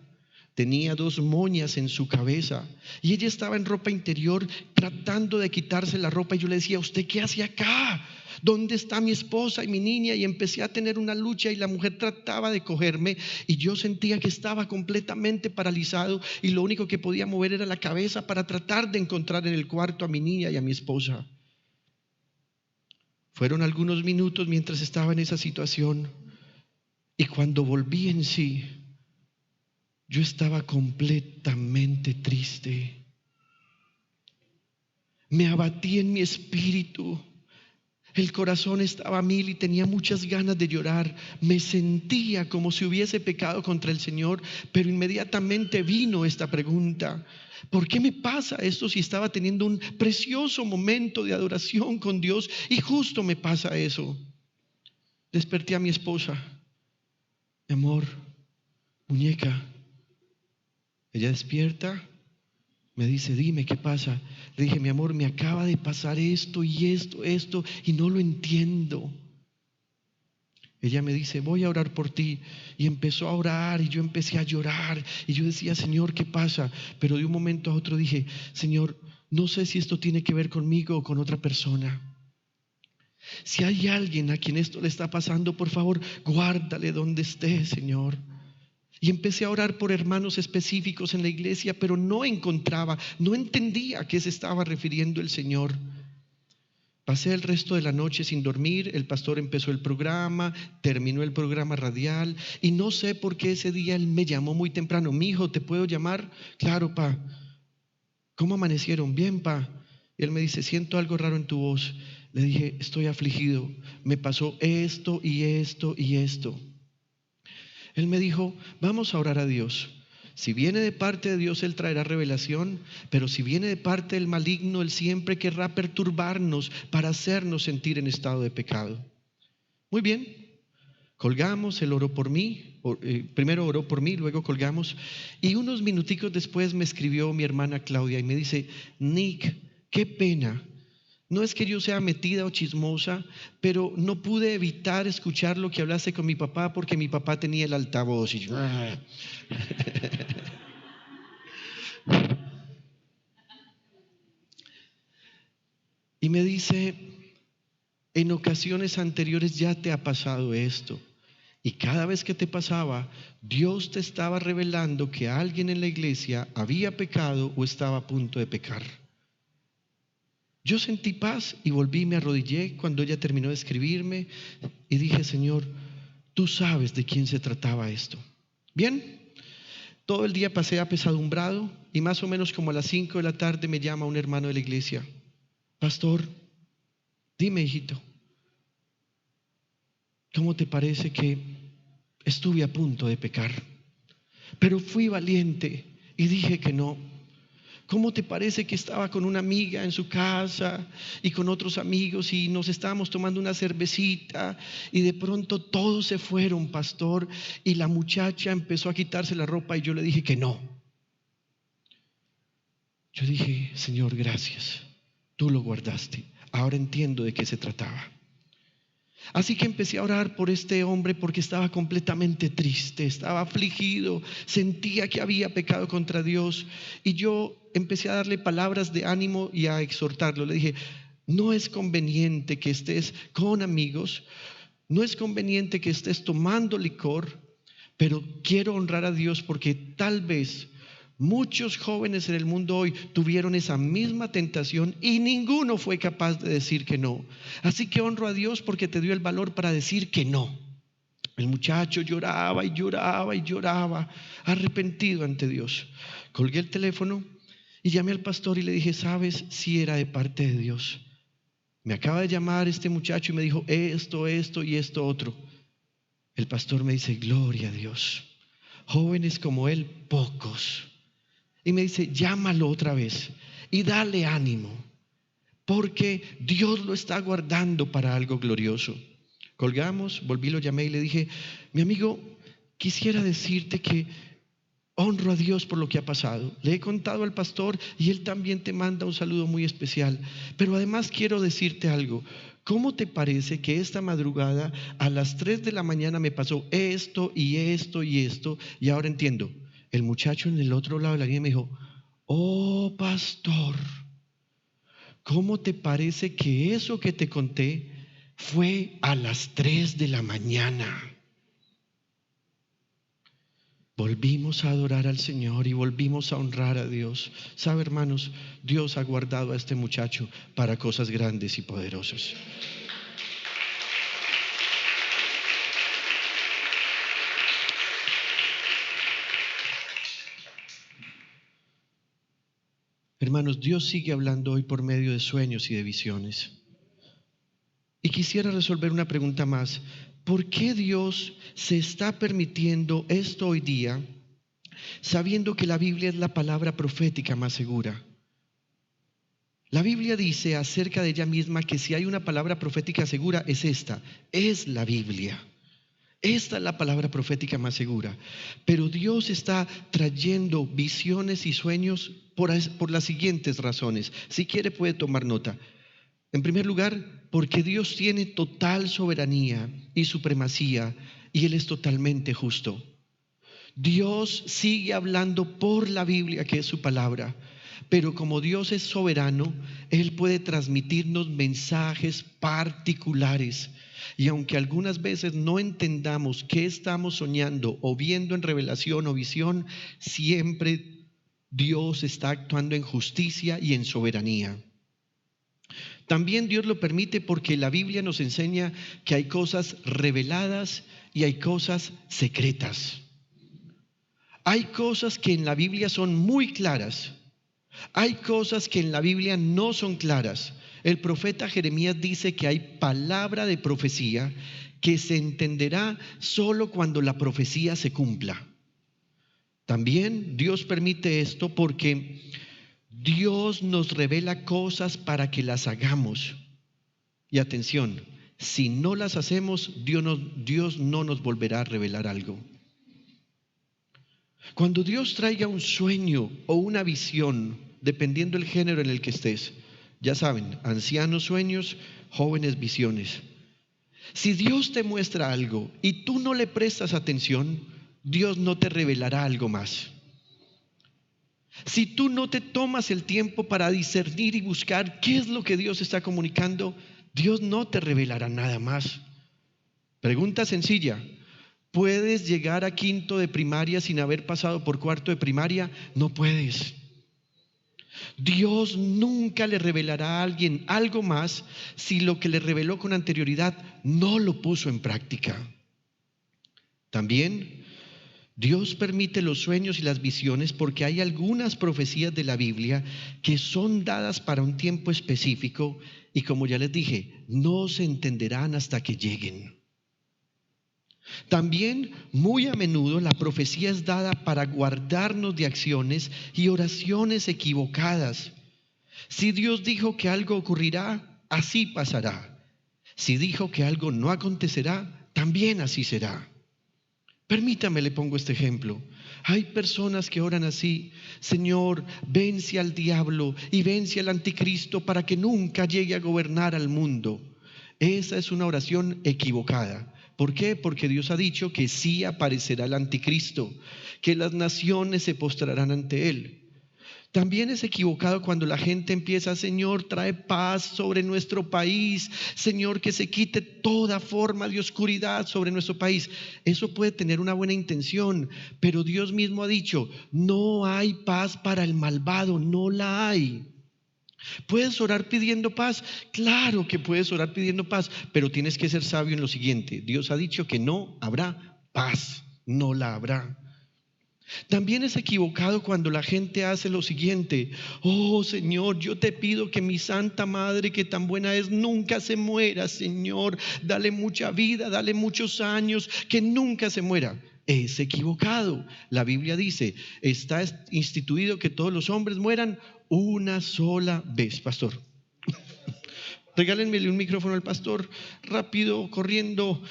Tenía 2 moñas en su cabeza y ella estaba en ropa interior tratando de quitarse la ropa y yo le decía, ¿usted qué hace acá? ¿Dónde está mi esposa y mi niña? Y empecé a tener una lucha y la mujer trataba de cogerme y yo sentía que estaba completamente paralizado y lo único que podía mover era la cabeza para tratar de encontrar en el cuarto a mi niña y a mi esposa. Fueron algunos minutos mientras estaba en esa situación y cuando volví en sí, yo estaba completamente triste. Me abatí en mi espíritu. El corazón estaba a mil y tenía muchas ganas de llorar. Me sentía como si hubiese pecado contra el Señor, pero inmediatamente vino esta pregunta: ¿por qué me pasa esto si estaba teniendo un precioso momento de adoración con Dios y justo me pasa eso? Desperté a mi esposa. Mi amor, muñeca. Ella despierta, me dice, dime qué pasa. Le dije, mi amor, me acaba de pasar esto y esto y no lo entiendo. Ella me dice, voy a orar por ti. Y empezó a orar y yo empecé a llorar. Y yo decía, Señor, ¿qué pasa? Pero de un momento a otro dije, Señor, no sé si esto tiene que ver conmigo o con otra persona. Si hay alguien a quien esto le está pasando, por favor, guárdale donde esté, Señor. Y empecé a orar por hermanos específicos en la iglesia, pero no entendía a qué se estaba refiriendo el Señor. Pasé el resto de la noche sin dormir. El pastor empezó el programa, terminó el programa radial y no sé por qué ese día él me llamó muy temprano. Mi hijo, ¿te puedo llamar? Claro, pa. ¿Cómo amanecieron? Bien, pa. Y él me dice, siento algo raro en tu voz. Le dije, estoy afligido. Me pasó esto y esto y esto. Él me dijo, vamos a orar a Dios. Si viene de parte de Dios, Él traerá revelación, pero si viene de parte del maligno, Él siempre querrá perturbarnos para hacernos sentir en estado de pecado. Muy bien, colgamos, Él oró por mí, primero oró por mí, luego colgamos, y unos minuticos después me escribió mi hermana Claudia y me dice, Nick, qué pena. No es que yo sea metida o chismosa, pero no pude evitar escuchar lo que hablaste con mi papá porque mi papá tenía el altavoz. Y yo, y me dice, en ocasiones anteriores ya te ha pasado esto. Y cada vez que te pasaba, Dios te estaba revelando que alguien en la iglesia había pecado o estaba a punto de pecar. Yo sentí paz y volví y me arrodillé cuando ella terminó de escribirme y dije, Señor, tú sabes de quién se trataba esto. Bien, todo el día pasé apesadumbrado y más o menos como a las 5 de la tarde me llama un hermano de la iglesia. Pastor, dime, hijito, ¿cómo te parece que estuve a punto de pecar? Pero fui valiente y dije que no. ¿Cómo te parece que estaba con una amiga en su casa y con otros amigos y nos estábamos tomando una cervecita y de pronto todos se fueron, pastor, y la muchacha empezó a quitarse la ropa y yo le dije que no? Yo dije, Señor, gracias, tú lo guardaste, ahora entiendo de qué se trataba. Así que empecé a orar por este hombre porque estaba completamente triste, estaba afligido, sentía que había pecado contra Dios y yo empecé a darle palabras de ánimo y a exhortarlo. Le dije, no es conveniente que estés con amigos, no es conveniente que estés tomando licor, pero quiero honrar a Dios porque tal vez muchos jóvenes en el mundo hoy tuvieron esa misma tentación y ninguno fue capaz de decir que no. Así que honro a Dios porque te dio el valor para decir que no. El muchacho lloraba y lloraba y lloraba, arrepentido ante Dios. Colgué el teléfono y llamé al pastor y le dije, ¿sabes? Si era de parte de Dios. Me acaba de llamar este muchacho y me dijo esto y esto otro. El pastor me dice, gloria a Dios. Jóvenes como él, pocos. Y me dice, llámalo otra vez y dale ánimo, porque Dios lo está guardando para algo glorioso. Colgamos, volví, lo llamé y le dije, mi amigo, quisiera decirte que honro a Dios por lo que ha pasado. Le he contado al pastor y él también te manda un saludo muy especial. Pero además quiero decirte algo. ¿Cómo te parece que esta madrugada a las 3 de la mañana me pasó esto y esto y esto? Y ahora entiendo. el muchacho en el otro lado de la línea me dijo: oh, pastor, ¿cómo te parece que eso que te conté fue a las 3 de la mañana? Volvimos a adorar al Señor y volvimos a honrar a Dios. ¿Sabe, hermanos? Dios ha guardado a este muchacho para cosas grandes y poderosas. Hermanos, Dios sigue hablando hoy por medio de sueños y de visiones. Y quisiera resolver una pregunta más. ¿Por qué Dios se está permitiendo esto hoy día, sabiendo que la Biblia es la palabra profética más segura? La Biblia dice acerca de ella misma que si hay una palabra profética segura es esta, es la Biblia. Esta es la palabra profética más segura. Pero Dios está trayendo visiones y sueños por las siguientes razones. Si quiere puede tomar nota. En primer lugar, porque Dios tiene total soberanía y supremacía y Él es totalmente justo. Dios sigue hablando por la Biblia, que es su palabra, pero como Dios es soberano, Él puede transmitirnos mensajes particulares. Y aunque algunas veces no entendamos qué estamos soñando o viendo en revelación o visión, siempre Dios está actuando en justicia y en soberanía. También Dios lo permite porque la Biblia nos enseña que hay cosas reveladas y hay cosas secretas. Hay cosas que en la Biblia son muy claras. Hay cosas que en la Biblia no son claras. El profeta Jeremías dice que hay palabra de profecía que se entenderá solo cuando la profecía se cumpla. También Dios permite esto porque Dios nos revela cosas para que las hagamos. Y atención, si no las hacemos, Dios no nos volverá a revelar algo. Cuando Dios traiga un sueño o una visión, dependiendo del género en el que estés, ya saben, ancianos sueños, jóvenes visiones. Si Dios te muestra algo y tú no le prestas atención, Dios no te revelará algo más. Si tú no te tomas el tiempo para discernir y buscar qué es lo que Dios está comunicando, Dios no te revelará nada más. Pregunta sencilla: ¿puedes llegar a quinto de primaria sin haber pasado por cuarto de primaria? No puedes. Dios nunca le revelará a alguien algo más si lo que le reveló con anterioridad no lo puso en práctica. También Dios permite los sueños y las visiones porque hay algunas profecías de la Biblia que son dadas para un tiempo específico y, como ya les dije, no se entenderán hasta que lleguen. También muy a menudo la profecía es dada para guardarnos de acciones y oraciones equivocadas. Si Dios dijo que algo ocurrirá, así pasará. Si dijo que algo no acontecerá, también así será. Permítame, le pongo este ejemplo. Hay personas que oran así: Señor, vence al diablo y vence al anticristo para que nunca llegue a gobernar al mundo. Esa es una oración equivocada. ¿Por qué? Porque Dios ha dicho que sí aparecerá el anticristo, que las naciones se postrarán ante él. También es equivocado cuando la gente empieza: Señor, trae paz sobre nuestro país. Señor, que se quite toda forma de oscuridad sobre nuestro país. Eso puede tener una buena intención, pero Dios mismo ha dicho: no hay paz para el malvado, no la hay. ¿Puedes orar pidiendo paz? Claro que puedes orar pidiendo paz, pero tienes que ser sabio en lo siguiente: Dios ha dicho que no habrá paz, no la habrá. También es equivocado cuando la gente hace lo siguiente: oh Señor, yo te pido que mi Santa Madre, que tan buena es, nunca se muera. Señor, dale mucha vida, dale muchos años, que nunca se muera. Es equivocado. La Biblia dice: está instituido que todos los hombres mueran una sola vez. Pastor, regálenme un micrófono al pastor, rápido, corriendo.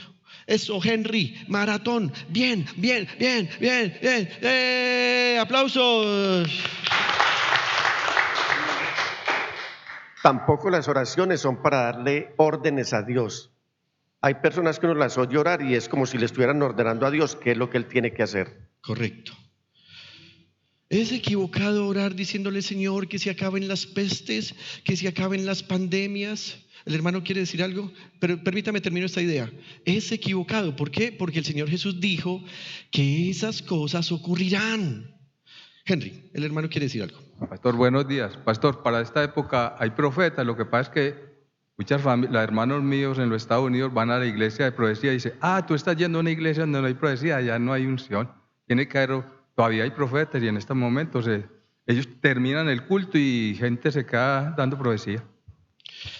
Eso, Henry, maratón. Bien. Aplausos. Tampoco las oraciones son para darle órdenes a Dios. Hay personas que uno las oye orar y es como si le estuvieran ordenando a Dios qué es lo que Él tiene que hacer. Correcto. Es equivocado orar diciéndole, Señor, que se acaben las pestes, que se acaben las pandemias. El hermano quiere decir algo, pero permítame termino esta idea. Es equivocado. ¿Por qué? Porque el Señor Jesús dijo que esas cosas ocurrirán. Henry, el hermano quiere decir algo. Pastor, buenos días. Pastor, para esta época hay profetas. Lo que pasa es que muchas familias, hermanos míos en los Estados Unidos van a la iglesia de profecía y dicen, tú estás yendo a una iglesia donde no hay profecía, allá no hay unción. Tiene que haber, todavía hay profetas y en estos momentos ellos terminan el culto y gente se queda dando profecía.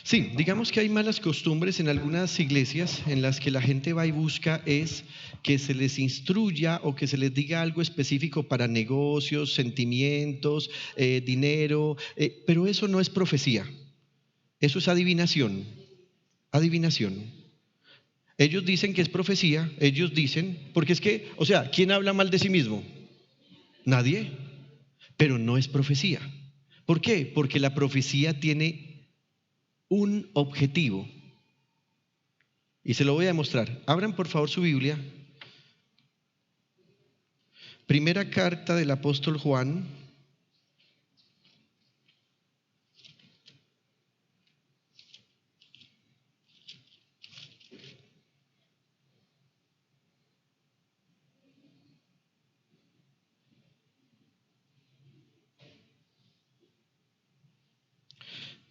Sí, digamos que hay malas costumbres en algunas iglesias en las que la gente va y busca es que se les instruya o que se les diga algo específico para negocios, sentimientos, dinero, pero eso no es profecía, eso es adivinación, adivinación. Ellos dicen que es profecía, ellos dicen, porque es que, o sea, ¿quién habla mal de sí mismo? Nadie, pero no es profecía. ¿Por qué? Porque la profecía tiene un objetivo. Y se lo voy a demostrar. Abran por favor su Biblia. Primera carta del apóstol Juan.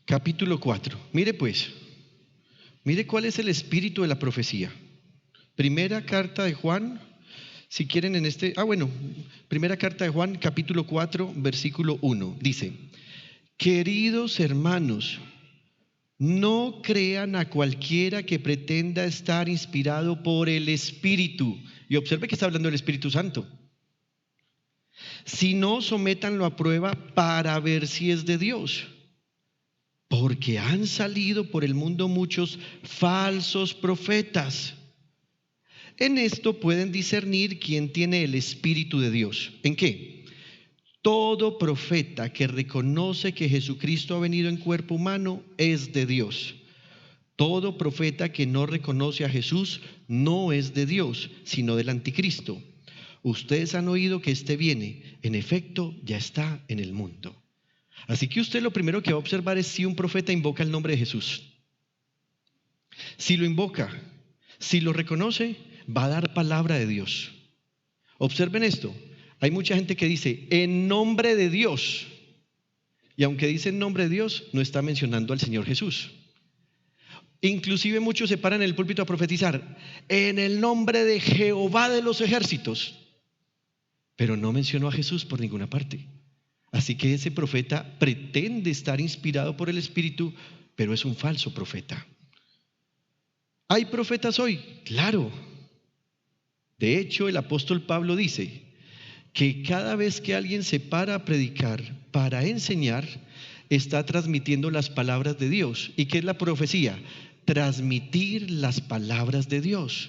Capítulo 4. Mire pues, mire cuál es el espíritu de la profecía. Primera carta de Juan, si quieren en primera carta de Juan, capítulo 4, versículo 1. Dice, queridos hermanos, no crean a cualquiera que pretenda estar inspirado por el Espíritu. Y observe que está hablando del Espíritu Santo. Sino sométanlo a prueba para ver si es de Dios. Porque han salido por el mundo muchos falsos profetas. En esto pueden discernir quién tiene el Espíritu de Dios. ¿En qué? Todo profeta que reconoce que Jesucristo ha venido en cuerpo humano es de Dios. Todo profeta que no reconoce a Jesús no es de Dios, sino del anticristo. Ustedes han oído que éste viene. En efecto, ya está en el mundo. Así que usted lo primero que va a observar es si un profeta invoca el nombre de Jesús. Si lo invoca, si lo reconoce, va a dar palabra de Dios. Observen esto. Hay mucha gente que dice en nombre de Dios. Y aunque dice en nombre de Dios, no está mencionando al Señor Jesús. Inclusive muchos se paran en el púlpito a profetizar en el nombre de Jehová de los ejércitos. Pero no mencionó a Jesús por ninguna parte. Así que ese profeta pretende estar inspirado por el Espíritu, pero es un falso profeta. ¿Hay profetas hoy? Claro. De hecho, el apóstol Pablo dice que cada vez que alguien se para a predicar, para enseñar, está transmitiendo las palabras de Dios. ¿Y qué es la profecía? Transmitir las palabras de Dios.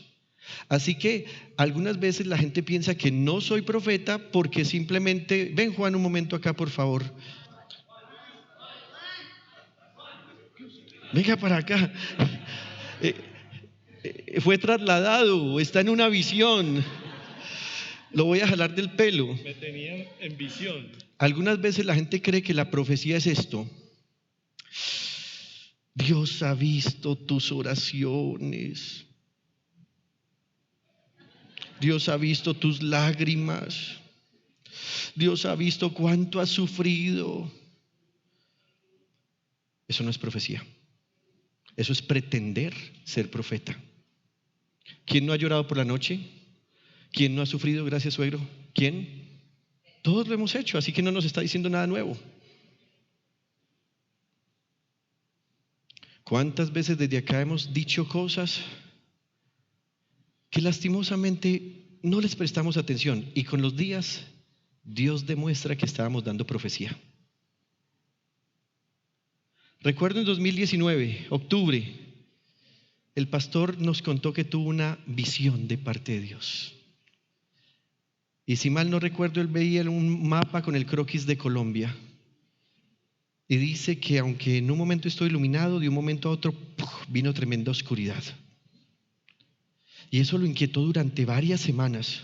Así que algunas veces la gente piensa que no soy profeta porque simplemente, ven Juan un momento acá por favor, venga para acá, fue trasladado, está en una visión, lo voy a jalar del pelo. Me tenían en visión. Algunas veces la gente cree que la profecía es esto: Dios ha visto tus oraciones. Dios ha visto tus lágrimas. Dios ha visto cuánto has sufrido. Eso no es profecía. Eso es pretender ser profeta. ¿Quién no ha llorado por la noche? ¿Quién no ha sufrido? Gracias, suegro. ¿Quién? Todos lo hemos hecho, así que no nos está diciendo nada nuevo. ¿Cuántas veces desde acá hemos dicho cosas que lastimosamente no les prestamos atención? Y con los días, Dios demuestra que estábamos dando profecía. Recuerdo en 2019, octubre, el pastor nos contó que tuvo una visión de parte de Dios. Y si mal no recuerdo, él veía un mapa con el croquis de Colombia. Y dice que aunque en un momento estoy iluminado, de un momento a otro vino tremenda oscuridad. Y eso lo inquietó durante varias semanas.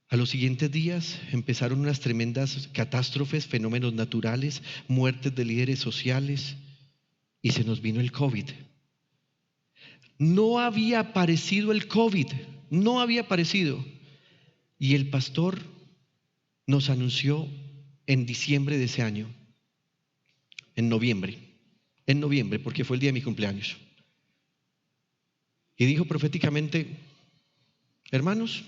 A los siguientes días empezaron unas tremendas catástrofes, fenómenos naturales, muertes de líderes sociales y se nos vino el COVID. No había aparecido el COVID, no había aparecido. Y el pastor nos anunció en diciembre de ese año, en noviembre, porque fue el día de mi cumpleaños. Y dijo proféticamente: hermanos,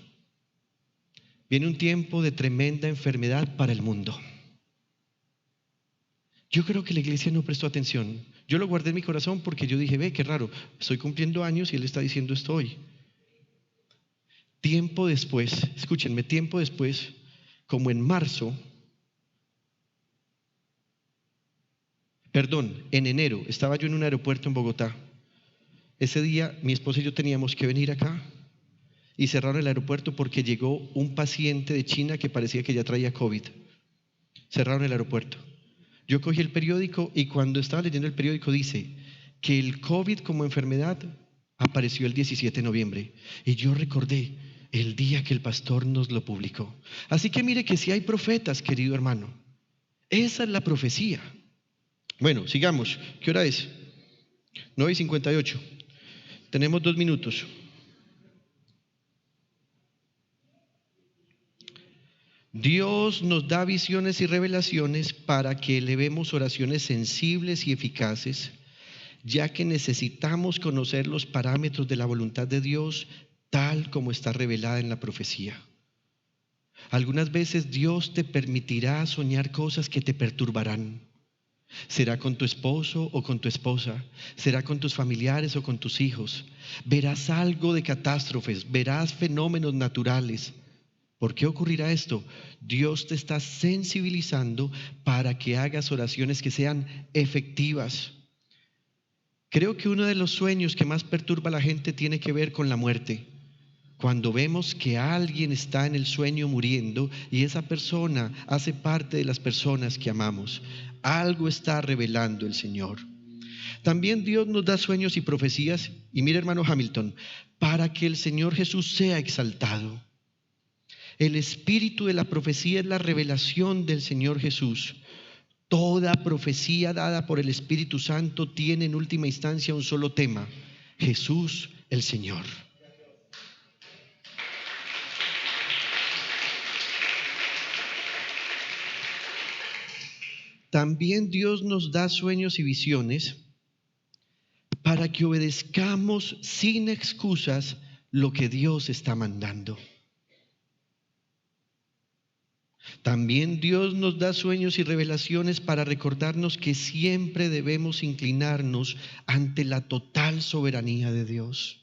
viene un tiempo de tremenda enfermedad para el mundo. Yo creo que la iglesia no prestó atención. Yo lo guardé en mi corazón porque yo dije: ve, qué raro, estoy cumpliendo años y él está diciendo esto hoy. Tiempo después, escúchenme, tiempo después, como en enero, estaba yo en un aeropuerto en Bogotá. Ese día mi esposa y yo teníamos que venir acá y cerraron el aeropuerto porque llegó un paciente de China que parecía que ya traía COVID. Cerraron el aeropuerto. Yo cogí el periódico y cuando estaba leyendo el periódico dice que el COVID como enfermedad apareció el 17 de noviembre. Y yo recordé el día que el pastor nos lo publicó. Así que mire que si hay profetas, querido hermano, esa es la profecía. Bueno, sigamos. ¿Qué hora es? 9:58. Tenemos 2 minutos. Dios nos da visiones y revelaciones para que elevemos oraciones sensibles y eficaces, ya que necesitamos conocer los parámetros de la voluntad de Dios tal como está revelada en la profecía. Algunas veces Dios te permitirá soñar cosas que te perturbarán. Será con tu esposo o con tu esposa, será con tus familiares o con tus hijos. Verás algo de catástrofes, verás fenómenos naturales. ¿Por qué ocurrirá esto? Dios te está sensibilizando para que hagas oraciones que sean efectivas. Creo que uno de los sueños que más perturba a la gente tiene que ver con la muerte. Cuando vemos que alguien está en el sueño muriendo y esa persona hace parte de las personas que amamos, algo está revelando el Señor. También Dios nos da sueños y profecías, y mire, hermano Hamilton, para que el Señor Jesús sea exaltado. El espíritu de la profecía es la revelación del Señor Jesús. Toda profecía dada por el Espíritu Santo tiene en última instancia un solo tema: Jesús el Señor. También Dios nos da sueños y visiones para que obedezcamos sin excusas lo que Dios está mandando. También Dios nos da sueños y revelaciones para recordarnos que siempre debemos inclinarnos ante la total soberanía de Dios.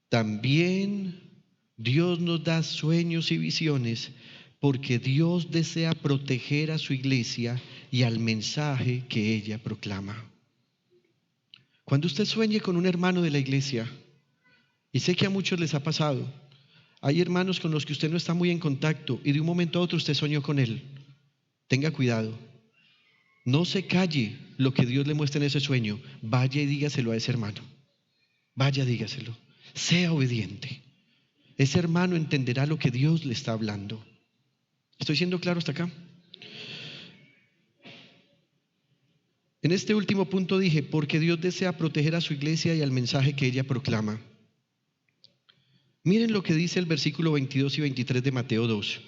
También Dios nos da sueños y visiones porque Dios desea proteger a su iglesia y al mensaje que ella proclama. Cuando usted sueñe con un hermano de la iglesia, y sé que a muchos les ha pasado, hay hermanos con los que usted no está muy en contacto y de un momento a otro usted soñó con él. Tenga cuidado. No se calle lo que Dios le muestra en ese sueño. Vaya y dígaselo a ese hermano. Vaya, dígaselo. Sea obediente. Ese hermano entenderá lo que Dios le está hablando. ¿Estoy siendo claro hasta acá? En este último punto dije, porque Dios desea proteger a su iglesia y al mensaje que ella proclama. Miren lo que dice el versículo 22 y 23 de Mateo 2.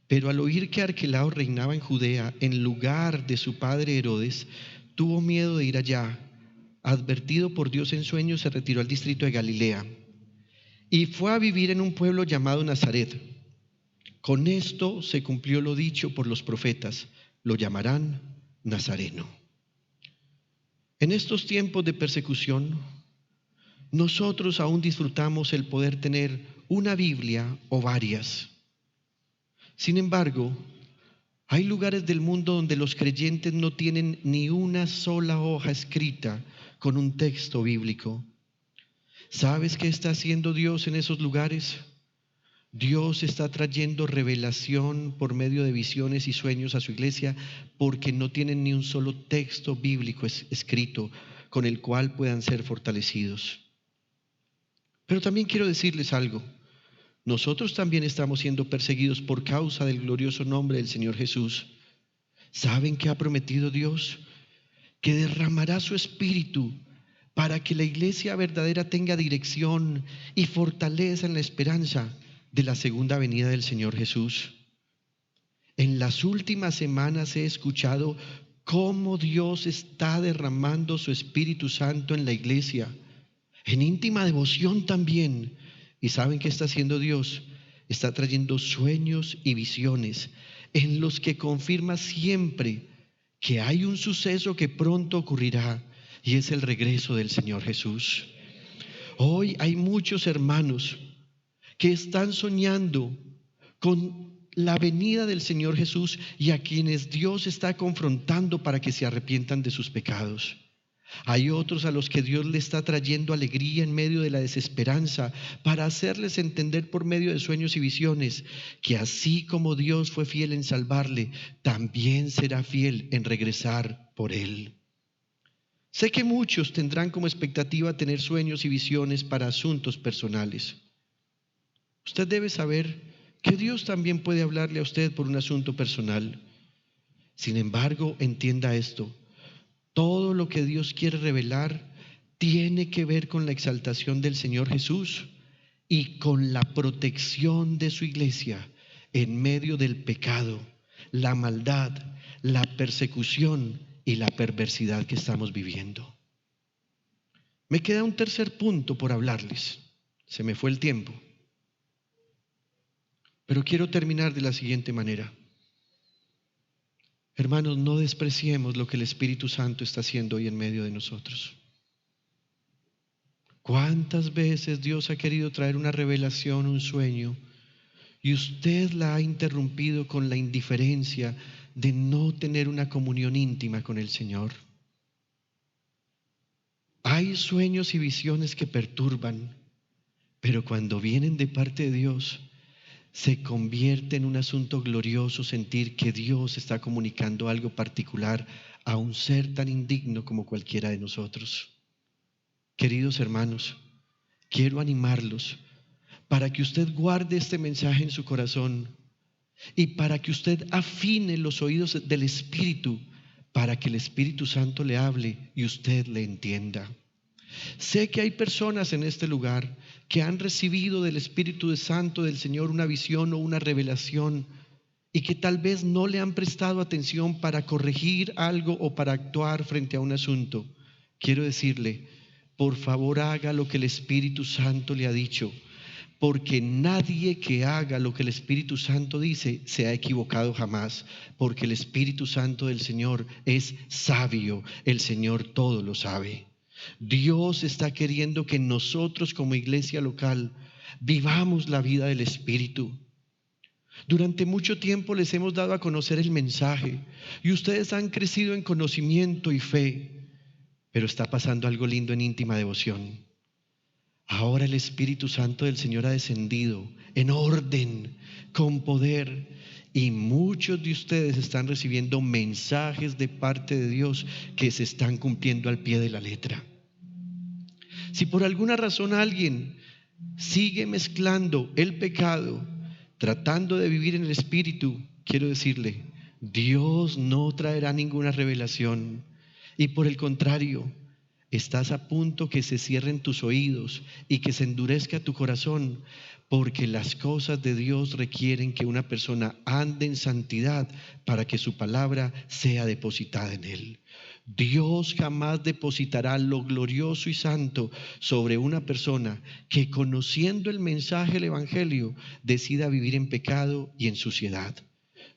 Pero al oír que Arquelao reinaba en Judea en lugar de su padre Herodes, tuvo miedo de ir allá. Advertido por Dios en sueños, se retiró al distrito de Galilea y fue a vivir en un pueblo llamado Nazaret. Con esto se cumplió lo dicho por los profetas: lo llamarán Nazareno. En estos tiempos de persecución, nosotros aún disfrutamos el poder tener una Biblia o varias. Sin embargo, hay lugares del mundo donde los creyentes no tienen ni una sola hoja escrita con un texto bíblico. ¿Sabes qué está haciendo Dios en esos lugares? Dios está trayendo revelación por medio de visiones y sueños a su iglesia porque no tienen ni un solo texto bíblico escrito con el cual puedan ser fortalecidos. Pero también quiero decirles algo. nosotros también estamos siendo perseguidos por causa del glorioso nombre del Señor Jesús. ¿Saben qué ha prometido Dios? Que derramará su espíritu para que la iglesia verdadera tenga dirección y fortaleza en la esperanza de la segunda venida del Señor Jesús. En las últimas semanas he escuchado cómo Dios está derramando su Espíritu Santo en la iglesia, en íntima devoción también. ¿Y saben qué está haciendo Dios? Está trayendo sueños y visiones en los que confirma siempre que hay un suceso que pronto ocurrirá, y es el regreso del Señor Jesús. Hoy hay muchos hermanos que están soñando con la venida del Señor Jesús y a quienes Dios está confrontando para que se arrepientan de sus pecados. Hay otros a los que Dios le está trayendo alegría en medio de la desesperanza para hacerles entender por medio de sueños y visiones que así como Dios fue fiel en salvarle, también será fiel en regresar por él. Sé que muchos tendrán como expectativa tener sueños y visiones para asuntos personales. Usted debe saber que Dios también puede hablarle a usted por un asunto personal. Sin embargo, entienda esto: todo lo que Dios quiere revelar tiene que ver con la exaltación del Señor Jesús y con la protección de su iglesia en medio del pecado, la maldad, la persecución y la perversidad que estamos viviendo. Me queda un tercer punto por hablarles. Se me fue el tiempo. Pero quiero terminar de la siguiente manera. Hermanos, no despreciemos lo que el Espíritu Santo está haciendo hoy en medio de nosotros. ¿Cuántas veces Dios ha querido traer una revelación, un sueño, y usted la ha interrumpido con la indiferencia de no tener una comunión íntima con el Señor? Hay sueños y visiones que perturban, pero cuando vienen de parte de Dios, se convierte en un asunto glorioso sentir que Dios está comunicando algo particular a un ser tan indigno como cualquiera de nosotros. Queridos hermanos, quiero animarlos para que usted guarde este mensaje en su corazón y para que usted afine los oídos del Espíritu para que el Espíritu Santo le hable y usted le entienda. Sé que hay personas en este lugar que han recibido del Espíritu Santo del Señor una visión o una revelación y que tal vez no le han prestado atención para corregir algo o para actuar frente a un asunto. Quiero decirle, por favor haga lo que el Espíritu Santo le ha dicho, porque nadie que haga lo que el Espíritu Santo dice se ha equivocado jamás, porque el Espíritu Santo del Señor es sabio, el Señor todo lo sabe. Dios está queriendo que nosotros como iglesia local vivamos la vida del Espíritu. Durante mucho tiempo les hemos dado a conocer el mensaje y ustedes han crecido en conocimiento y fe, pero está pasando algo lindo en íntima devoción. Ahora el Espíritu Santo del Señor ha descendido en orden, con poder, y muchos de ustedes están recibiendo mensajes de parte de Dios que se están cumpliendo al pie de la letra. Si por alguna razón alguien sigue mezclando el pecado, tratando de vivir en el Espíritu, quiero decirle, Dios no traerá ninguna revelación. Y por el contrario, estás a punto que se cierren tus oídos y que se endurezca tu corazón, porque las cosas de Dios requieren que una persona ande en santidad para que su palabra sea depositada en él. Dios jamás depositará lo glorioso y santo sobre una persona que, conociendo el mensaje del Evangelio, decida vivir en pecado y en suciedad.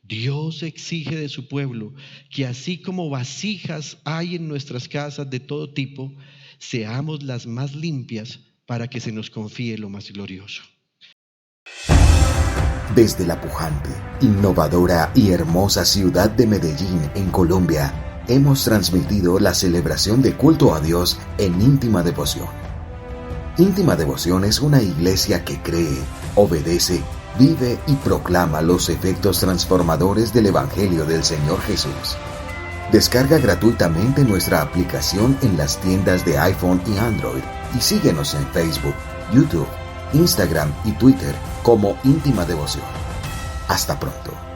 Dios exige de su pueblo que, así como vasijas hay en nuestras casas de todo tipo, seamos las más limpias para que se nos confíe lo más glorioso. Desde la pujante, innovadora y hermosa ciudad de Medellín, en Colombia, hemos transmitido la celebración de culto a Dios en íntima devoción. Íntima Devoción es una iglesia que cree, obedece, vive y proclama los efectos transformadores del Evangelio del Señor Jesús. Descarga gratuitamente nuestra aplicación en las tiendas de iPhone y Android y síguenos en Facebook, YouTube, Instagram y Twitter como Íntima Devoción. Hasta pronto.